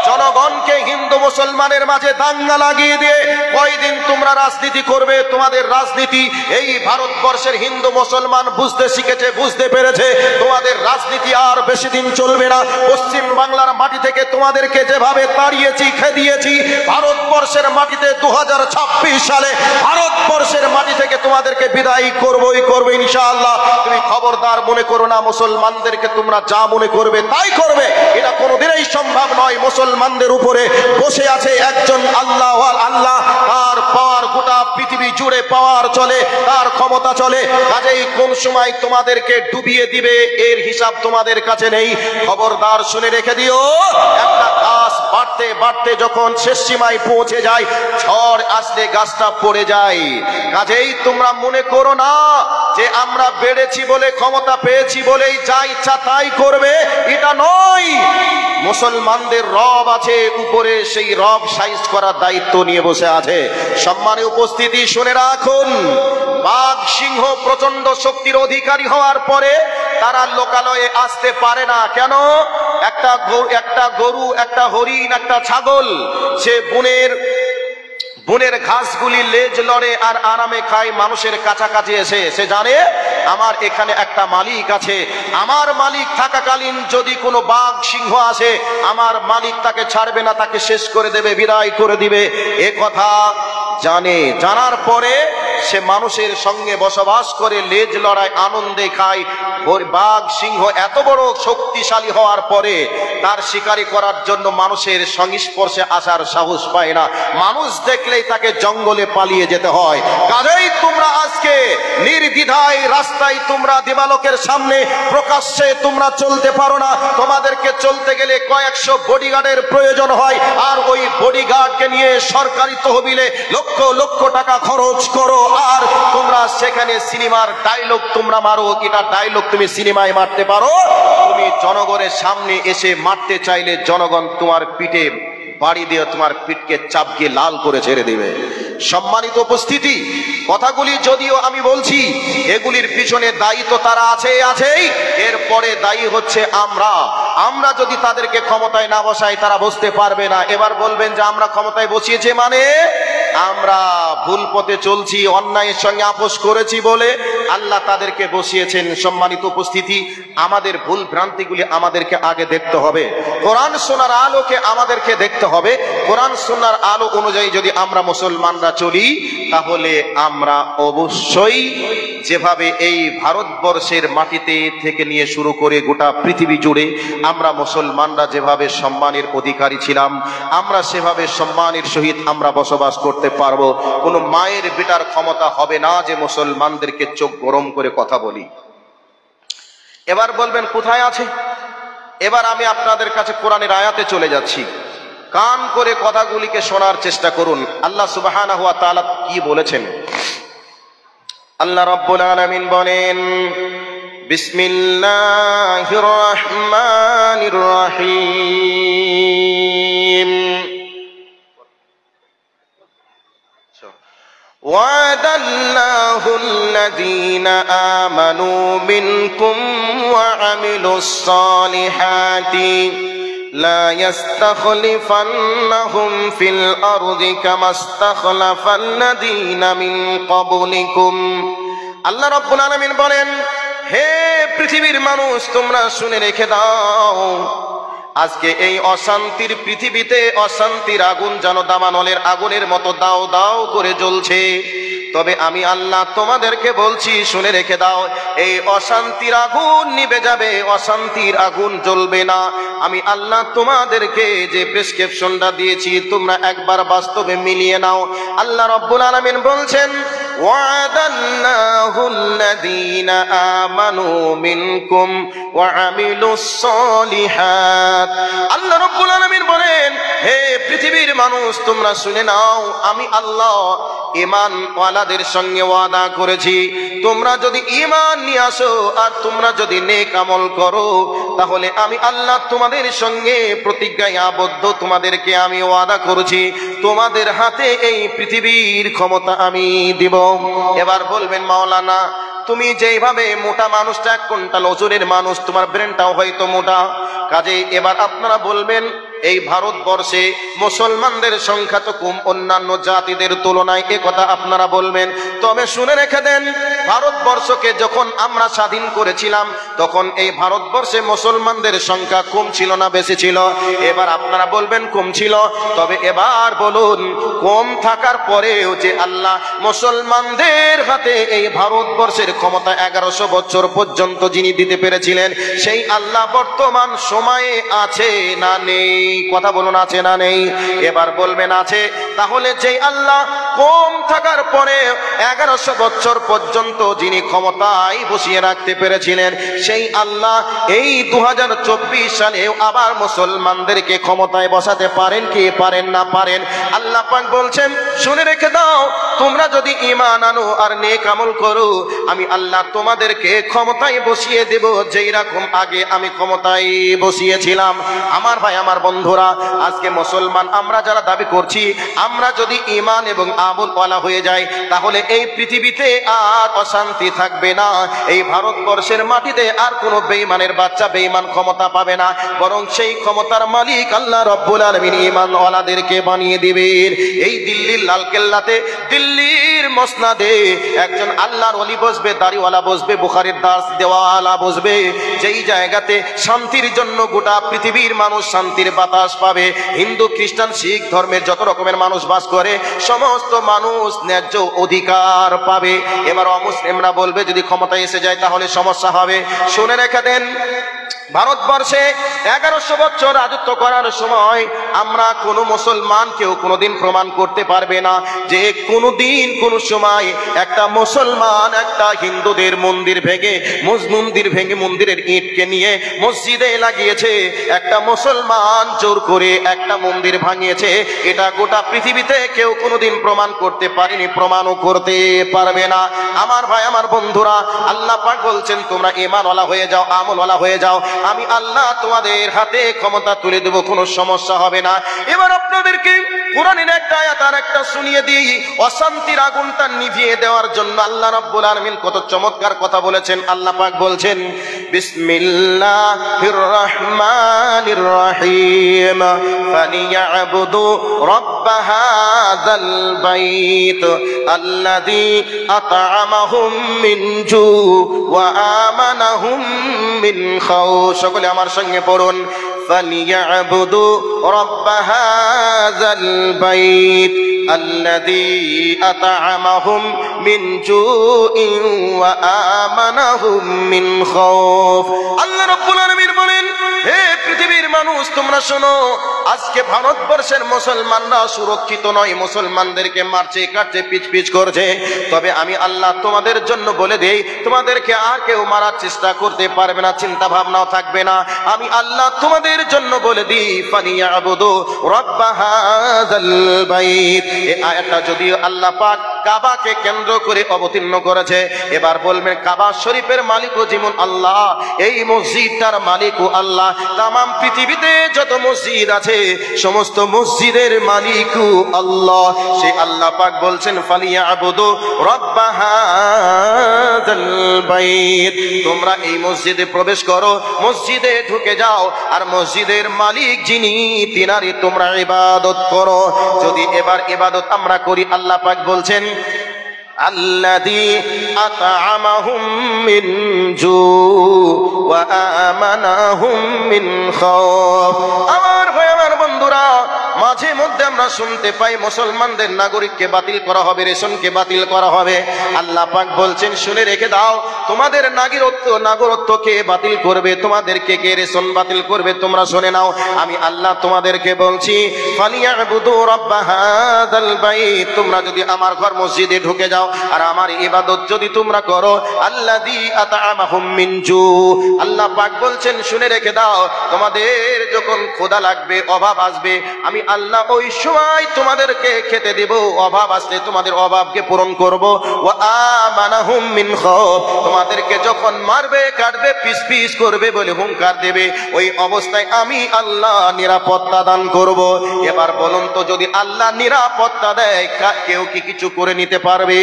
জনগণকে হিন্দু মুসলমানের মাঝে দাঙ্গা লাগিয়ে দিয়ে কয়দিন তোমরা রাজনীতি করবে? তোমাদের রাজনীতি এই ভারতবর্ষের হিন্দু মুসলমান বুঝতে শিখেছে, বুঝতে পেরেছে। তোমাদের রাজনীতি আর বেশি দিন চলবে না। পশ্চিম বাংলার মাটি থেকে তোমাদেরকে যেভাবে তাড়িয়েছি, খেদিয়েছি, ভারতবর্ষের মাটিতে 2026 সালে ভারতবর্ষের মাটি থেকে তোমাদেরকে বিদায় করবই করবে ইনশাআল্লাহ। তুমি খবরদার মনে করো না মুসলমানদেরকে তোমরা যা মনে করবে তাই করবে, এটা কোনোদিনই সম্ভব নয়। মুসলমানদের উপরে বসে আছে একজন আল্লাহ, আল্লাহ তার পাওয়ার গোটা পৃথিবী জুড়ে পাওয়ার চলে, তার ক্ষমতা চলে। কাজেই কোন সময় তোমাদেরকে ডুবিয়ে দিবে এর হিসাব তোমাদের কাছে নেই। খবরদার শুনে রেখে দিও, একটা গাছ বাড়তে বাড়তে যখন শেষ সীমায় পৌঁছে যায়, ঝড় আসলে গাছটা পড়ে যায়। কাজেই তোমরা মনে করো না যে আমরা বেড়েছি বলে, ক্ষমতা পেয়েছি বলেই যা ইচ্ছা তাই করবে, এটা নয়। মুসলমানদের রব আছে উপরে, সেই রব সাইজ করার দায়িত্ব নিয়ে বসে আছে। সম্মানে উপস্থিতি, শুনে রাখুন, বাঘ সিংহ প্রচন্ড শক্তির অধিকারী হওয়ার পরে তারা লোকালয়ে আসতে পারে না। কেন? একটা গরু, একটা হরিণ, একটা ছাগল সে বনের ঘাসগুলি লেজ লড়ে আর আরামে খায় মানুষের কাছাকাছি এসে। সে জানে আমার এখানে একটা মালিক আছে, আমার মালিক থাকাকালীন যদি কোনো বাঘ সিংহ আসে আমার মালিক তাকে ছাড়বে না, তাকে শেষ করে দেবে, বিদায় করে দিবে। এ কথা জানে। জানার পরে সে মানুষের সঙ্গে বসবাস করে, লেজ লড়ায়, আনন্দে খায়। বাঘ সিংহ এত বড় শক্তিশালী হওয়ার পরে তার শিকারি করার জন্য মানুষের সংস্পর্শে আসার সাহস পায় না। মানুষ দেখলেই তাকে জঙ্গলে পালিয়ে যেতে হয়। কাজেই তোমরা আজকে নির্দ্বিধায় রাস্তায় তোমরা দিবালোকের সামনে প্রকাশ্যে তোমরা চলতে পারো না। তোমাদেরকে চলতে গেলে কয়েকশো বডিগার্ডের প্রয়োজন হয়, আর ওই বডিগার্ডকে নিয়ে সরকারি তহবিলে লক্ষ লক্ষ টাকা খরচ করো, আর তোমরা সেখানে সিনেমার ডায়লগ তোমরা মারো। এটা ডায়লগ তুমি সিনেমায় মারতে পারো, তুমি জনগণের সামনে এসে মারতে চাইলে জনগণ তোমার পিঠে বাড়ি দিয়ে তোমার পিঠকে চাপকে লাল করে ছেড়ে দিবে। সম্মানিত উপস্থিতি, কথাগুলি যদিও আমি বলছি, এগুলির পিছনে দায়ী তো তারা আছেই, এরপরে দায়ী হচ্ছে আমরা যদি তাদেরকে ক্ষমতায় না বসাই তারা বুঝতে পারবে না। এবার বলবেন যে আমরা ক্ষমতায় বসিয়েছে মানে আমরা ভুল পথে চলছি, অন্যায়ের সঙ্গে আপোষ করেছি বলে আল্লাহ তাদেরকে বসিয়েছেন। সম্মানিত উপস্থিতি, আমাদের ভুল ভ্রান্তিগুলি আমাদেরকে আগে দেখতে হবে, কোরআন সুন্নাহর আলোকে আমাদেরকে দেখতে হবে। কোরআন সুন্নাহর আলো অনুযায়ী যদি আমরা মুসলমানরা চলি তাহলে আমরা অবশ্যই যেভাবে এই ভারতবর্ষের মাটিতে থেকে নিয়ে শুরু করে গোটা পৃথিবী জুড়ে আমরা মুসলমানরা যেভাবে সম্মানের অধিকারী ছিলাম, আমরা সেভাবে সম্মানের সহিত আমরা বসবাস করতে পারবো। কোনো মায়ের বেটার ক্ষমতা হবে না যে মুসলমানদেরকে চোখ গরম করে কথা বলি। এবার বলবেন কোথায় আছে? এবার আমি আপনাদের কাছে কোরআনের আয়াতে চলে যাচ্ছি, কান করে কথাগুলিকে শোনার চেষ্টা করুন। আল্লাহ সুবহানাহু ওয়া তাআলা কি বলেছেন? আল্লাহ রাব্বুল আলামিন বলেন, বিসমিল্লাহির রহমানির রহিম, ওয়াদাল্লাহুল্লাযীনা আমানু মিনকুম ওয়া আমিলুস সালিহাতি لا يستخلفنهم في الأرض كما استخلف الذين من قبلكم। আল্লাহ রাব্বুল আলামিন বলেন, হে পৃথিবীর মানুষ তোমরা শুনে রেখে দাও, আজকে এই অশান্তির পৃথিবীতে অশান্তির আগুন যেন দাবানলের আগুনের মতো দাও দাও করে জ্বলছে। তবে আমি আল্লাহ তোমাদেরকে বলছি শুনে রেখে দাও, এই অশান্তির আগুন নিভে যাবে, অশান্তির আগুন জ্বলবে না। আমি আল্লাহ তোমাদেরকে যে প্রেসক্রিপশনটা দিয়েছি তোমরা একবার বাস্তবে মিলিয়ে নাও। আল্লাহ রাব্বুল আলামিন বলছেন, ওয়াদাল্লাহুল্লাযীনা আমানু মিনকুম ওয়া আমিলুস সালিহাত। আল্লাহ রাব্বুল আলামিন বলেন, হে পৃথিবীর মানুষ তোমরা শুনে নাও, আমি আল্লাহ ঈমান ওয়ালাদের সঙ্গে ওয়াদা করেছি, তোমরা যদি ঈমান নিয়ে আসো আর তোমরা যদি নেক আমল করো তাহলে আমি আল্লাহ তোমাদের সঙ্গে প্রতিজ্ঞায় আবদ্ধ, তোমাদেরকে আমি ওয়াদা করেছি তোমাদের হাতে এই পৃথিবীর ক্ষমতা আমি দিব। এবার বলবেন, মাওলানা তুমি যেইভাবে মোটা মানুষটা 1 কুইন্টাল ওজনের মানুষ, তোমার ব্রেনটাও হয়তো মোটা, কাজে এবার আপনারা বলবেন এই ভারতবর্ষে মুসলমানদের সংখ্যা তো কম অন্যান্য জাতিদের তুলনায়, এ কথা আপনারা বলবেন। তবে শুনে রেখে দেন, ভারতবর্ষকে যখন আমরা স্বাধীন করেছিলাম তখন এই ভারতবর্ষে মুসলমানদের সংখ্যা কম ছিল না বেশি ছিল? এবার আপনারা বলবেন কম ছিল। তবে এবার বলুন, কম থাকার পরেও যে আল্লাহ মুসলমানদের হাতে এই ভারতবর্ষের ক্ষমতা 1100 বছর পর্যন্ত যিনি দিতে পেরেছিলেন, সেই আল্লাহ বর্তমান সময়ে আছে না নেই? কথা বলুন, আছে না নেই? এবার বলবেন আছে। তাহলে যেই আল্লাহ কম থাকার পরে 1100 বছর পর্যন্ত যিনি ক্ষমতায় বসিয়ে রাখতে পেরেছিলেন, সেই আল্লাহ এই 2024 সালেও আবার মুসলমানদেরকে ক্ষমতায় বসাতে পারেন কি পারেন না? পারেন। আল্লাহ পাক বলছেন, শুনে রেখে দাও, তোমরা যদি ঈমান আনো আর নেক আমল করো আমি আল্লাহ তোমাদেরকে ক্ষমতায় বসিয়ে দেব যেই রকম আগে আমি ক্ষমতায় বসিয়েছিলাম। আমার ভাই, আমার বন্ধু বন্ধুরা, আজকে মুসলমান আমরা যারা দাবি করছি, আমরা যদি ঈমান এবং আমল ওয়ালা হয়ে যাই, তাহলে এই পৃথিবীতে আর অশান্তি থাকবে না। এই ভারতবর্ষের মাটিতে আর কোনো বেঈমানের বাচ্চা বেঈমান ক্ষমতা পাবে না, বরং সেই ক্ষমতার মালিক আল্লাহ রব্বুল আলামিন ঈমান ওয়ালাদেরকে বানিয়ে দিবেন। এই দিল্লির লালকেল্লাতে, দিল্লির মসনাদে একজন আল্লাহর ওলি বসবে, দাড়িওয়ালা বসবে, বুখারীর দাস দেওয়ালা বসবে, যেই জায়গাতে শান্তির জন্য গোটা পৃথিবীর মানুষ শান্তির বাতাস পাবে। হিন্দু, খ্রিস্টান, শিখ ধর্মের যত রকমের মানুষ বাস করে, সমস্ত মানুষ ন্যায্য অধিকার পাবে। এবার অমুসলিমরা বলবে যদি ক্ষমতায় এসে যায় তাহলে সমস্যা হবে। শুনে রেখে দেন, ভারতবর্ষে 1100 বছর রাজত্ব করার সময় আমরা কোনো মুসলমান কেউ কোনোদিন প্রমাণ করতে পারবে না যে কোনোদিন কোনো সময় একটা মুসলমান একটা হিন্দুদের মন্দির ভেঙে মন্দিরের ইটকে নিয়ে মসজিদে লাগিয়েছে, একটা মুসলমান জোর করে একটা মন্দির ভাঙিয়েছে। এটা গোটা পৃথিবীতে কেউ কোনোদিন প্রমাণ করতে পারেনি, প্রমাণও করতে পারবে না। আমার ভাই, আমার বন্ধুরা, আল্লাহ পাক বলছেন তোমরা ঈমানওয়ালা হয়ে যাও, আমলওয়ালা হয়ে যাও, আমি আল্লাহ তোমাদের হাতে ক্ষমতা তুলে দেব, কোনো সমস্যা হবে না। এবার আপনাদেরকে কোরআনের একটা আয়াত আর একটা শুনিয়ে দিই, অশান্তির আগুনটা নিভিয়ে দেওয়ার জন্য আল্লাহ রাব্বুল আলামিন কত চমৎকার কথা বলেছেন। আল্লাহ পাক বলছেন, বিসমিল্লাহির রহমানির রহিম, ফালিয়াবুদু রাব্ব হাযাল বাইত আল্লাযী আত'আমাহুম মিন জু ওয়া আমানাহুম মিন খাউফ। সকলে আমার সঙ্গে পড়ুন, ফালিয়াবুদু রাব্ব হাযাল বাইত আল্লাযী আত'আমাহুম মিন জুইন ওয়া আমানাহুম মিন খাউফ। আল্লাহ রাব্বুল আলামিন বলেন, হে পৃথিবীর মানুষ তোমরা শোনো, আজকে ভারতবর্ষের মুসলমানরা সুরক্ষিত নয়, মুসলমানদেরকে মারছে, কাটছে, পিচ করছে। তবে আমি আল্লাহ তোমাদের জন্য বলে দেই, তোমাদেরকে আর কেউ মারার চেষ্টা করতে পারবে না, চিন্তা ভাবনাও থাকবে না। আমি আল্লাহ তোমাদের জন্য বলে দিই, ফালিয়াবুদু রাব্ব হাযাল বাইত। এই আয়াতটা যদিও আল্লাহ পাক কাবাকে কেন্দ্র করে অবতীর্ণ করেছে, এবার বলবেন কাবা শরীফের মালিকও যেমন আল্লাহ, এই মসজিদটার মালিকও আল্লাহ। তামাম পৃথিবীতে যত মসজিদ আছে সমস্ত মসজিদের মালিকও আল্লাহ। সেই আল্লাহ পাক বলছেন, ফালিয়াবুদু রাব্ব হাযাল বাইত। তোমরা এই মসজিদে প্রবেশ করো, মসজিদে ঢুকে যাও, আর মসজিদের মালিক যিনি তিনারই তোমরা ইবাদত করো। যদি এবার ইবাদত আমরা করি, আল্লাহ পাক বলছেন, আল্লাযী আত'আমাহুম মিন জু ওয়া আমানাহুম মিন খাউফ। আমার ভাই, আমার বন্ধুরা, মাঝে মধ্যে আমরা শুনতে পাই মুসলমানদের নাগরিককে বাতিল করা হবে, রেশনকে বাতিল করা হবে। আল্লাহ পাক বলছেন, শুনে রেখে দাও, তোমাদের নাগরিকত্বকে বাতিল করবে, তোমাদেরকে কে রেশন বাতিল করবে তোমরা শুনে নাও। আমি আল্লাহ তোমাদেরকে বলছি, ফালিয়াবুদু রাব্ব হাযাল বাইত। তোমরা যদি আমার ঘর মসজিদে ঢুকে যাও আর আমার ইবাদত যদি তোমরা করো, আল্লাযী আত'আমাহুম মিন জু। আল্লাহ পাক বলছেন, শুনে রেখে দাও, তোমাদের যখন ক্ষুধা লাগবে, অভাব আসবে, আমি আল্লাহ ওই সময় তোমাদেরকে খেতে দেব। অভাব আসলে তোমাদের অভাবকে পূরণ করব। ওয়া আমানাহুম মিন খাউফ। তোমাদেরকে যখন মারবে, কাটবে, পিস করবে বলে হুঙ্কার দেবে, ওই অবস্থায় আমি আল্লাহ নিরাপত্তা দান করব। এবার বলুন তো, যদি আল্লাহ নিরাপত্তা দেয়, কেউ কি কিছু করে নিতে পারবে?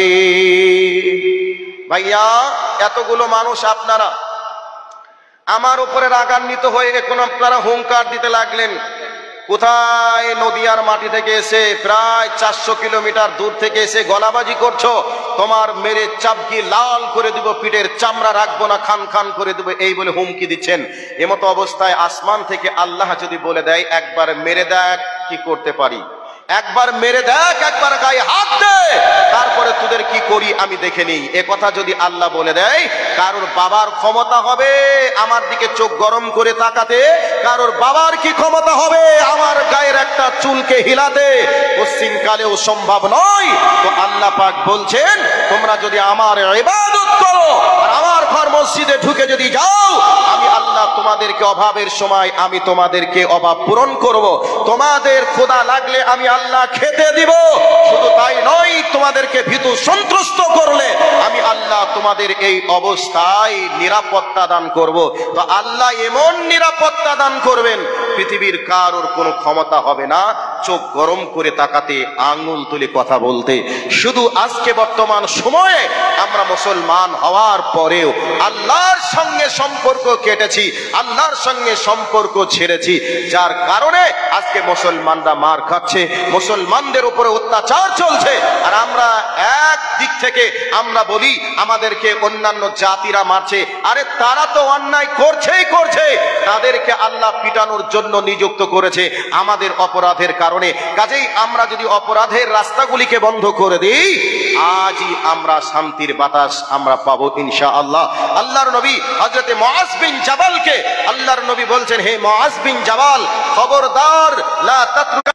ভাইয়া, এতগুলো মানুষ আপনারা আমার উপরে রাগান্বিত হয়ে এখন আপনারা হুঙ্কার দিতে লাগলেন। কোথায় নদিয়ার মাটি থেকে এসে প্রায় 400 কিলোমিটার দূর থেকে এসে গলাবাজি করছো, তোমার মেরে চাবকি লাল করে দিব, পিঠের চামড়া রাখবো না, খান খান করে দেবো, এই বলে হুমকি দিচ্ছেন। এমতো অবস্থায় আসমান থেকে আল্লাহ যদি বলে দেয়, একবার মেরে দেখ কি করতে পারি, একবার মেরে দেখ, একবার গায়ে হাত দে, তারপরে তোদের কি করি আমি দেখে নিই। এ কথা যদি আল্লাহ বলে দেয়, কারোর বাবার ক্ষমতা হবে আমার দিকে চোখ গরম করে তাকাতে? কারোর বাবার কি ক্ষমতা হবে আমার গায়ের একটা চুলকে হিলাতে? পশ্চিম কালেও সম্ভব নয়। তো আল্লাহ পাক বলছেন, তোমরা যদি আমার ইবাদত করো আর আমার ঘর মসজিদে ঢুকে যদি যাও, আমি আল্লাহ তোমাদেরকে অভাবের সময় আমি তোমাদেরকে অভাব পূরণ করব। তোমাদের ক্ষুধা লাগলে আমি আল্লাহ খেতে দিব। শুধু তাই নয়, তোমাদেরকে ভীতু সন্ত্রস্ত করলে আমি আল্লাহ তোমাদের এই অবস্থায় নিরাপত্তা দান করব। তো আল্লাহ এমন নিরাপত্তা দান করবেন, পৃথিবীর কারোর কোনো ক্ষমতা হবে না চোখ গরম করে তাকাতে, আঙ্গুল তুলে কথা বলতে। শুধু আজকে বর্তমান সময়ে আমরা মুসলমান হওয়ার পরেও আল্লাহর সঙ্গে সম্পর্ক কেটেছি, আল্লাহর সঙ্গে সম্পর্ক ছেড়েছি, যার কারণে আজকে মুসলমানরা মার খাচ্ছে, মুসলমানদের উপরে অত্যাচার চলছে। আর আমরা এক দিক থেকে আমরা বলি আমাদেরকে অন্যান্য জাতিরা মারছে, আরে তারা তো অন্যায় করছেই করছে, তাদেরকে আল্লাহ পিটানোর জন্য নিযুক্ত করেছে আমাদের অপরাধের কারণে। কাজেই আমরা যদি অপরাধের রাস্তাগুলিকে বন্ধ করে দিই, আজই আমরা শান্তির বাতাস আমরা পাবো ইনশাআল্লাহ। আল্লাহর নবী হযরত মুআজ বিন জাবালকে আল্লাহর নবী বলছেন, হে মুআজ বিন জাবাল, খবরদার লা তাতরুকা।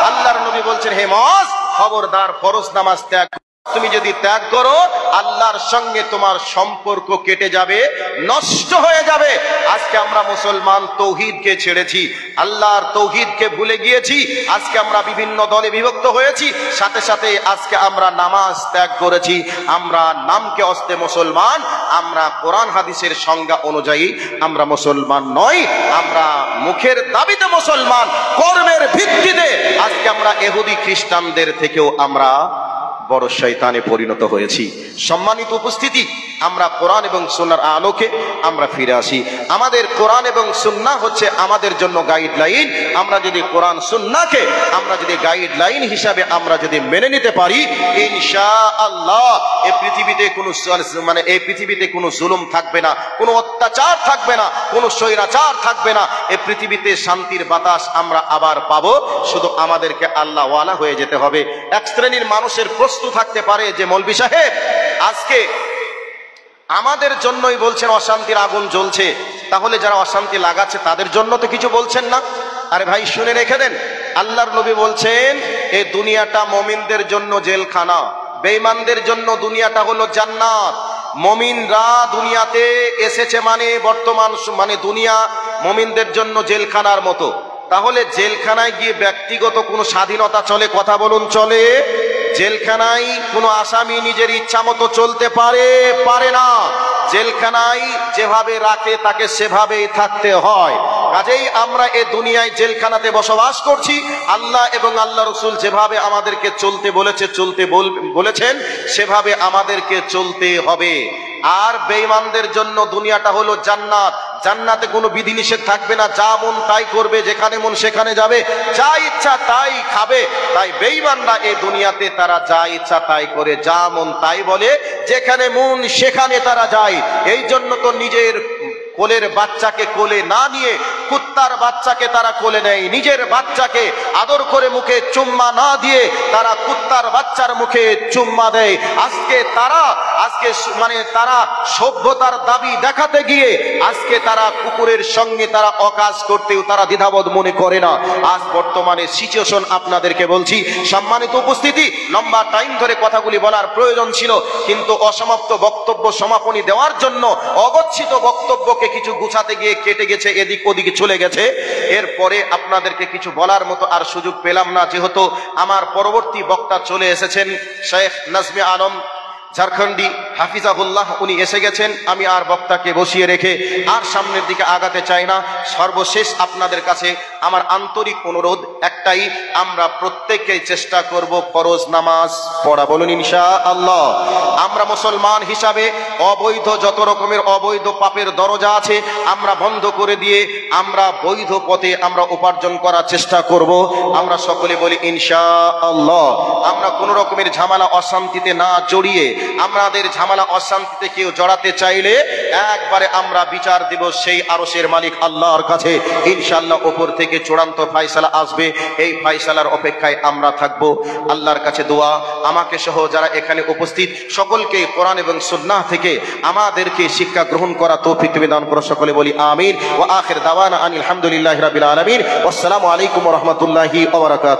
আল্লাহর নবী বলছেন, হে মুআজ, খবরদার ফরজ নামাজ ত্যাগ। তুমি যদি ত্যাগ করো, আল্লাহর সঙ্গে তোমার সম্পর্ক কেটে যাবে, নষ্ট হয়ে যাবে। আজকে আমরা মুসলমান তৌহিদকে ছেড়েছি, আল্লাহর তৌহিদকে ভুলে গিয়েছি। আজকে আমরা বিভিন্ন দলে বিভক্ত হয়েছি, সাথে সাথে আজকে আমরা নামাজ ত্যাগ করেছি। আমরা নামকে অস্তে মুসলমান, আমরা কোরআন হাদিসের সংজ্ঞা অনুযায়ী আমরা মুসলমান নই। আমরা মুখের দাবিতে মুসলমান, কর্মের ভিত্তিতে আজকে আমরা ইহুদি খ্রিস্টানদের থেকেও আমরা বড় শয়তানে পরিণত হয়েছি। সম্মানিত উপস্থিতি, আমরা কোরআন এবং সুন্নাহর আলোকে আমরা ফিরে আসি। আমাদের কোরআন এবং সুন্নাহ হচ্ছে আমাদের জন্য গাইডলাইন। আমরা যদি কোরআন সুন্নাহকে আমরা যদি গাইডলাইন হিসাবে আমরা যদি মেনে নিতে পারি, ইনশাআল্লাহ এই পৃথিবীতে কোনো এই পৃথিবীতে কোনো জুলুম থাকবে না, কোনো অত্যাচার থাকবে না, কোনো স্বৈরাচার থাকবে না। এই পৃথিবীতে শান্তির বাতাস আমরা আবার পাবো। শুধু আমাদেরকে আল্লাহ ওয়ালা হয়ে যেতে হবে। এক শ্রেণীর মানুষের প্রশ্ন থাকতে পারে যে, মৌলভী সাহেব, আজকে আমাদের জন্যই বলছেন অশান্তির আগুন জ্বলছে, তাহলে যারা অশান্তি লাগাচ্ছে তাদের জন্য তো কিছু বলছেন না। আরে ভাই, শুনে রেখে দেন, আল্লাহর নবী বলছেন এই দুনিয়াটা মুমিনদের জন্য জেলখানা, বেঈমানদের জন্য দুনিয়াটা হলো জান্নাত। মুমিনরা দুনিয়াতে এসেছে মানে বর্তমান দুনিয়া মুমিনদের জন্য জেলখানার মতো। তাহলে জেলখানায় গিয়ে ব্যক্তিগত কোনো স্বাধীনতা চলে? কথা বলুন, চলে? জেলখানায় কোনো আসামি নিজের ইচ্ছা মতো চলতে পারে না। জেলখানায় যেভাবে রাখে তাকে সেভাবেই থাকতে হয়। কাজেই আমরা এ দুনিয়ায় জেলখানাতে বসবাস করছি। আল্লাহ এবং আল্লাহ রসুল যেভাবে আমাদেরকে চলতে বলেছেন সেভাবে আমাদেরকে চলতে হবে। আর বেঈমানদের জন্য দুনিয়াটা হলো জান্নাত। জান্নাতে কোনো বিধিনিষেধ থাকবে না, যা মন তাই করবে, যেখানে মন সেখানে যাবে, যা ইচ্ছা তাই খাবে। তাই বেঈমানরা এই দুনিয়াতে তারা যা ইচ্ছা তাই করে, যা মন তাই বলে, যেখানে মন সেখানে তারা যায়। এই জন্য তো নিজের কোলের বাচ্চাকে কোলে না নিয়ে কুত্তার বাচ্চাকে তারা কোলে নেয়। নিজের বাচ্চাকে আদর করে মুখে চুম্মা না দিয়ে তারা কুত্তার বাচ্চার মুখে চুম্মা দেয়। আজকে তারা সভ্যতার দাবি দেখাতে গিয়ে আজকে তারা কুকুরের সঙ্গে তারা অকাজ করতেও তারা দ্বিধাবোধ মনে করে না। আজ বর্তমানে সিচুয়েশন আপনাদেরকে বলছি। সম্মানিত উপস্থিতি, লম্বা টাইম ধরে কথাগুলি বলার প্রয়োজন ছিল, কিন্তু অসমাপ্ত বক্তব্য সমাপনী দেওয়ার জন্য অগচ্ছিত বক্তব্যকে কিছু গুছাতে গিয়ে কেটে গেছে, এদিক ওদিকে চলে গেছে। এরপরে আপনাদেরকে কিছু বলার মতো আর সুযোগ পেলাম না, যেহেতু আমার পরবর্তী বক্তা চলে এসেছেন শেখ নাজমে আলম ঝাড়খণ্ডী হাফিজাহুল্লাহ, উনি এসে গেছেন। আমি আর বক্তাকে বসিয়ে রেখে আর সামনের দিকে আগাতে চাই না। সর্বশেষ আপনাদের কাছে আমার আন্তরিক অনুরোধ একটাই, আমরা প্রত্যেকেই চেষ্টা করব ফরজ নামাজ পড়া। বলুন ইনশাআল্লাহ। আমরা মুসলমান হিসাবে অবৈধ যত রকমের অবৈধ পাপের দরজা আছে আমরা বন্ধ করে দিয়ে আমরা বৈধ পথে আমরা উপার্জন করার চেষ্টা করব। আমরা সকলে বলি ইনশাআল্লাহ। আমরা কোনো রকমের ঝামেলা অশান্তিতে না জড়িয়ে, আমাদের ঝামেলা অশান্তিতে কেউ জড়াতে চাইলে একবারে আমরা বিচার দেব সেই আরশের মালিক আল্লাহর কাছে। ইনশাআল্লাহ উপর থেকে চূড়ান্ত ফয়সালা আসবে, এই ফয়সালার অপেক্ষায় আমরা থাকব। আল্লাহর কাছে দোয়া, আমাকে সহ যারা এখানে উপস্থিত সকলকে কোরআন এবং সুন্নাহ থেকে আমাদেরকে শিক্ষা গ্রহণ করা তৌফিক দান করো। সকলে বলি আমিন। ওয়া আখির দাওয়ানা আনিল হামদুলিল্লাহি রাব্বিল আলামিন। আসসালামু আলাইকুম ওয়া রাহমাতুল্লাহি ওয়া বারাকাতুহু।